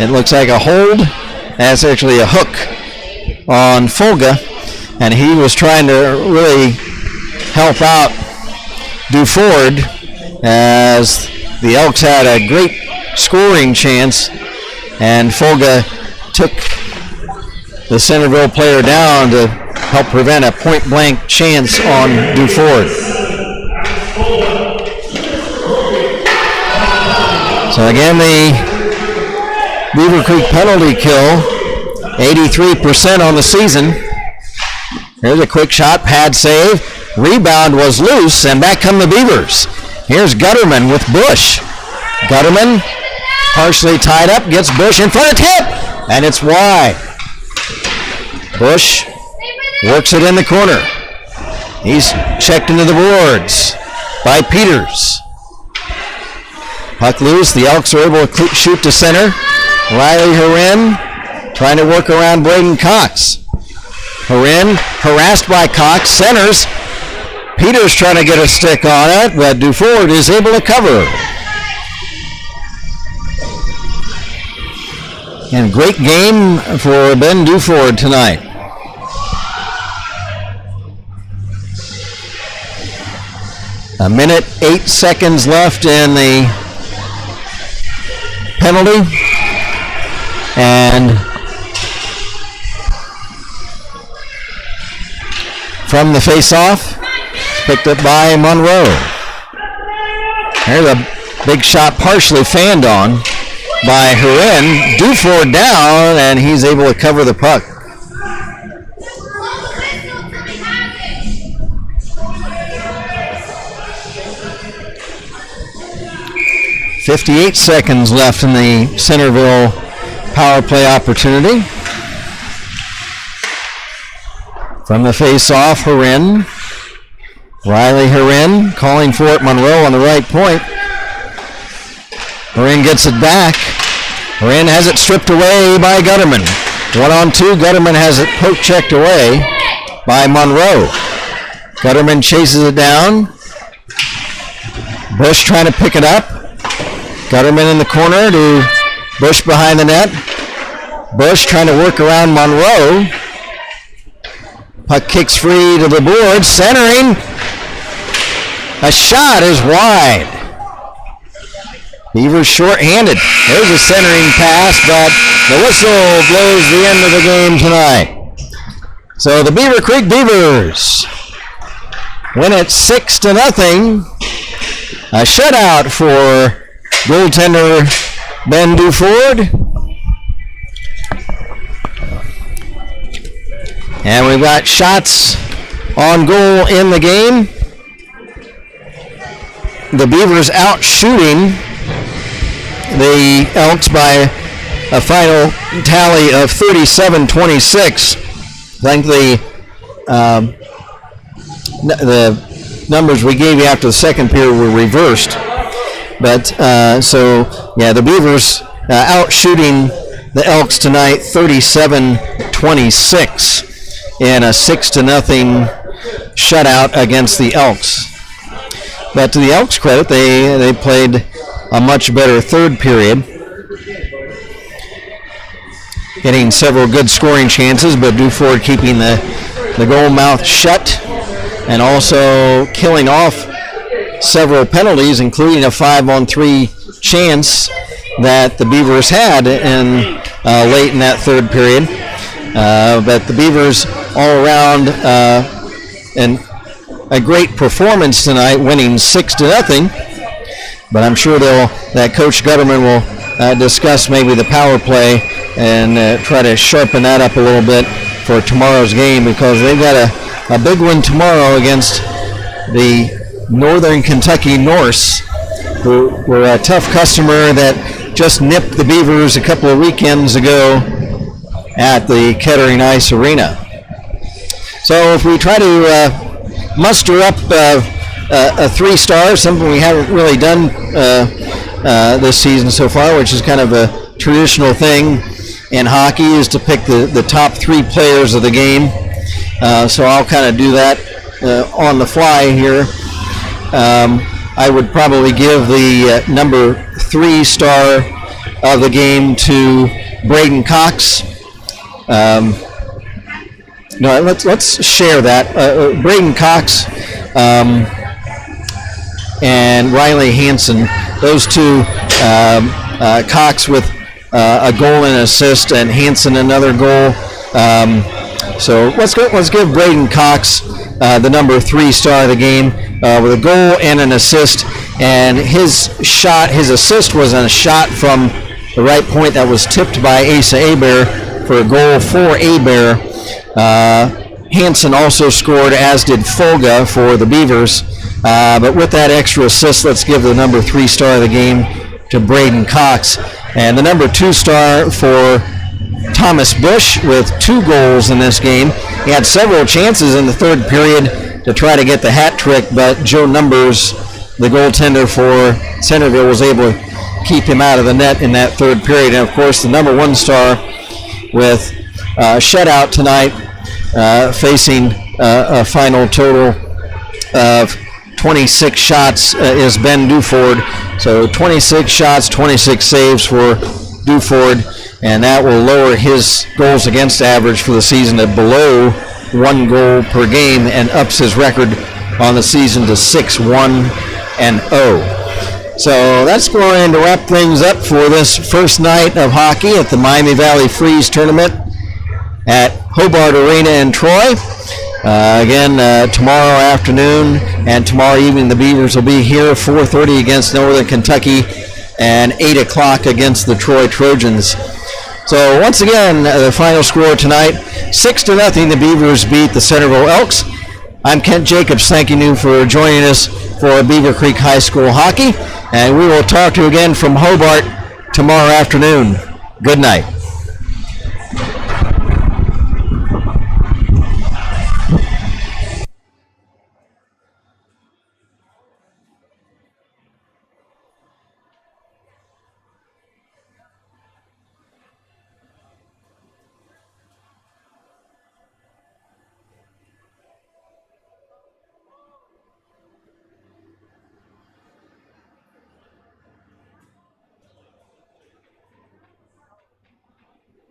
It looks like a hold. That's actually a hook on Folga, and he was trying to really help out Duford as the Elks had a great scoring chance, and Folga took the Centerville player down to help prevent a point-blank chance on Duford. So again, the Beavercreek penalty kill, 83% on the season. Here's a quick shot, pad save. Rebound was loose, and back come the Beavers. Here's Gutterman with Bush. Gutterman, partially tied up, gets Bush in front of tip, and it's wide. Bush Works it in the corner. He's checked into the boards by Peters. Puck loose. The Elks are able to shoot to center. Riley Horan trying to work around Braden Cox. Horan harassed by Cox. Centers. Peters trying to get a stick on it, but Duford is able to cover. And great game for Ben Duford tonight. A minute, 8 seconds left in the penalty. And from the face-off, picked up by Monroe. There's a big shot partially fanned on by Hurin. Duford down, and he's able to cover the puck. .58 seconds left in the Centerville power play opportunity. From the face-off, Hurin. Riley Hurin calling for it. Monroe on the right point. Hurin gets it back. Hurin has it stripped away by Gutterman. 1-on-2. Gutterman has it poke checked away by Monroe. Gutterman chases it down. Bush trying to pick it up. Gutterman in the corner to Bush behind the net. Bush trying to work around Monroe. Puck kicks free to the board. Centering. A shot is wide. Beavers short-handed. There's a centering pass, but the whistle blows the end of the game tonight. So the Beavercreek Beavers win it 6-0. A shutout for goaltender Ben Duford. And we've got shots on goal in the game. The Beavers out shooting the Elks by a final tally of 37-26. I think the numbers we gave you after the second period were reversed. But the Beavers out shooting the Elks tonight 37-26 in a 6-0 shutout against the Elks. But to the Elks' credit, they played a much better third period, getting several good scoring chances, but Duford keeping the goal mouth shut and also killing off several penalties, including a 5-on-3 chance that the Beavers had in late in that third period. But the Beavers all around and a great performance tonight, winning 6-0. But I'm sure that Coach Gutterman will discuss maybe the power play and try to sharpen that up a little bit for tomorrow's game, because they've got a big one tomorrow against the Northern Kentucky Norse, who were a tough customer that just nipped the Beavers a couple of weekends ago at the Kettering Ice Arena. So if we try to muster up a 3-star, something we haven't really done this season so far, which is kind of a traditional thing in hockey, is to pick the top 3 players of the game. So I'll kind of do that on the fly here. I would probably give the number 3-star of the game to Braden Cox. No, let's share that. Braden Cox and Riley Hansen, those two. Cox with a goal and assist, and Hansen another goal. So let's give Braden Cox the number 3-star of the game with a goal and an assist. And his assist was on a shot from the right point that was tipped by Asa Abear for a goal for Abear. Hansen also scored, as did Folga for the Beavers. But with that extra assist, let's give the number 3-star of the game to Braden Cox. And the number 2-star for Thomas Bush with 2 goals in this game. He had several chances in the third period to try to get the hat trick, but Joe Numbers, the goaltender for Centerville, was able to keep him out of the net in that third period. And of course, the number 1 star with shutout tonight, facing a final total of 26 shots is Ben Duford. So 26 shots, 26 saves for Duford, and that will lower his goals against average for the season to below 1 goal per game and ups his record on the season to 6-1-0. So that's going to wrap things up for this first night of hockey at the Miami Valley Freeze Tournament at Hobart Arena in Troy. Again, tomorrow afternoon and tomorrow evening, the Beavers will be here 4:30 against Northern Kentucky and 8 o'clock against the Troy Trojans. So once again, the final score tonight, 6-0, the Beavers beat the Centerville Elks. I'm Kent Jacobs, thanking you for joining us for Beavercreek High School hockey, and we will talk to you again from Hobart tomorrow afternoon. Good night.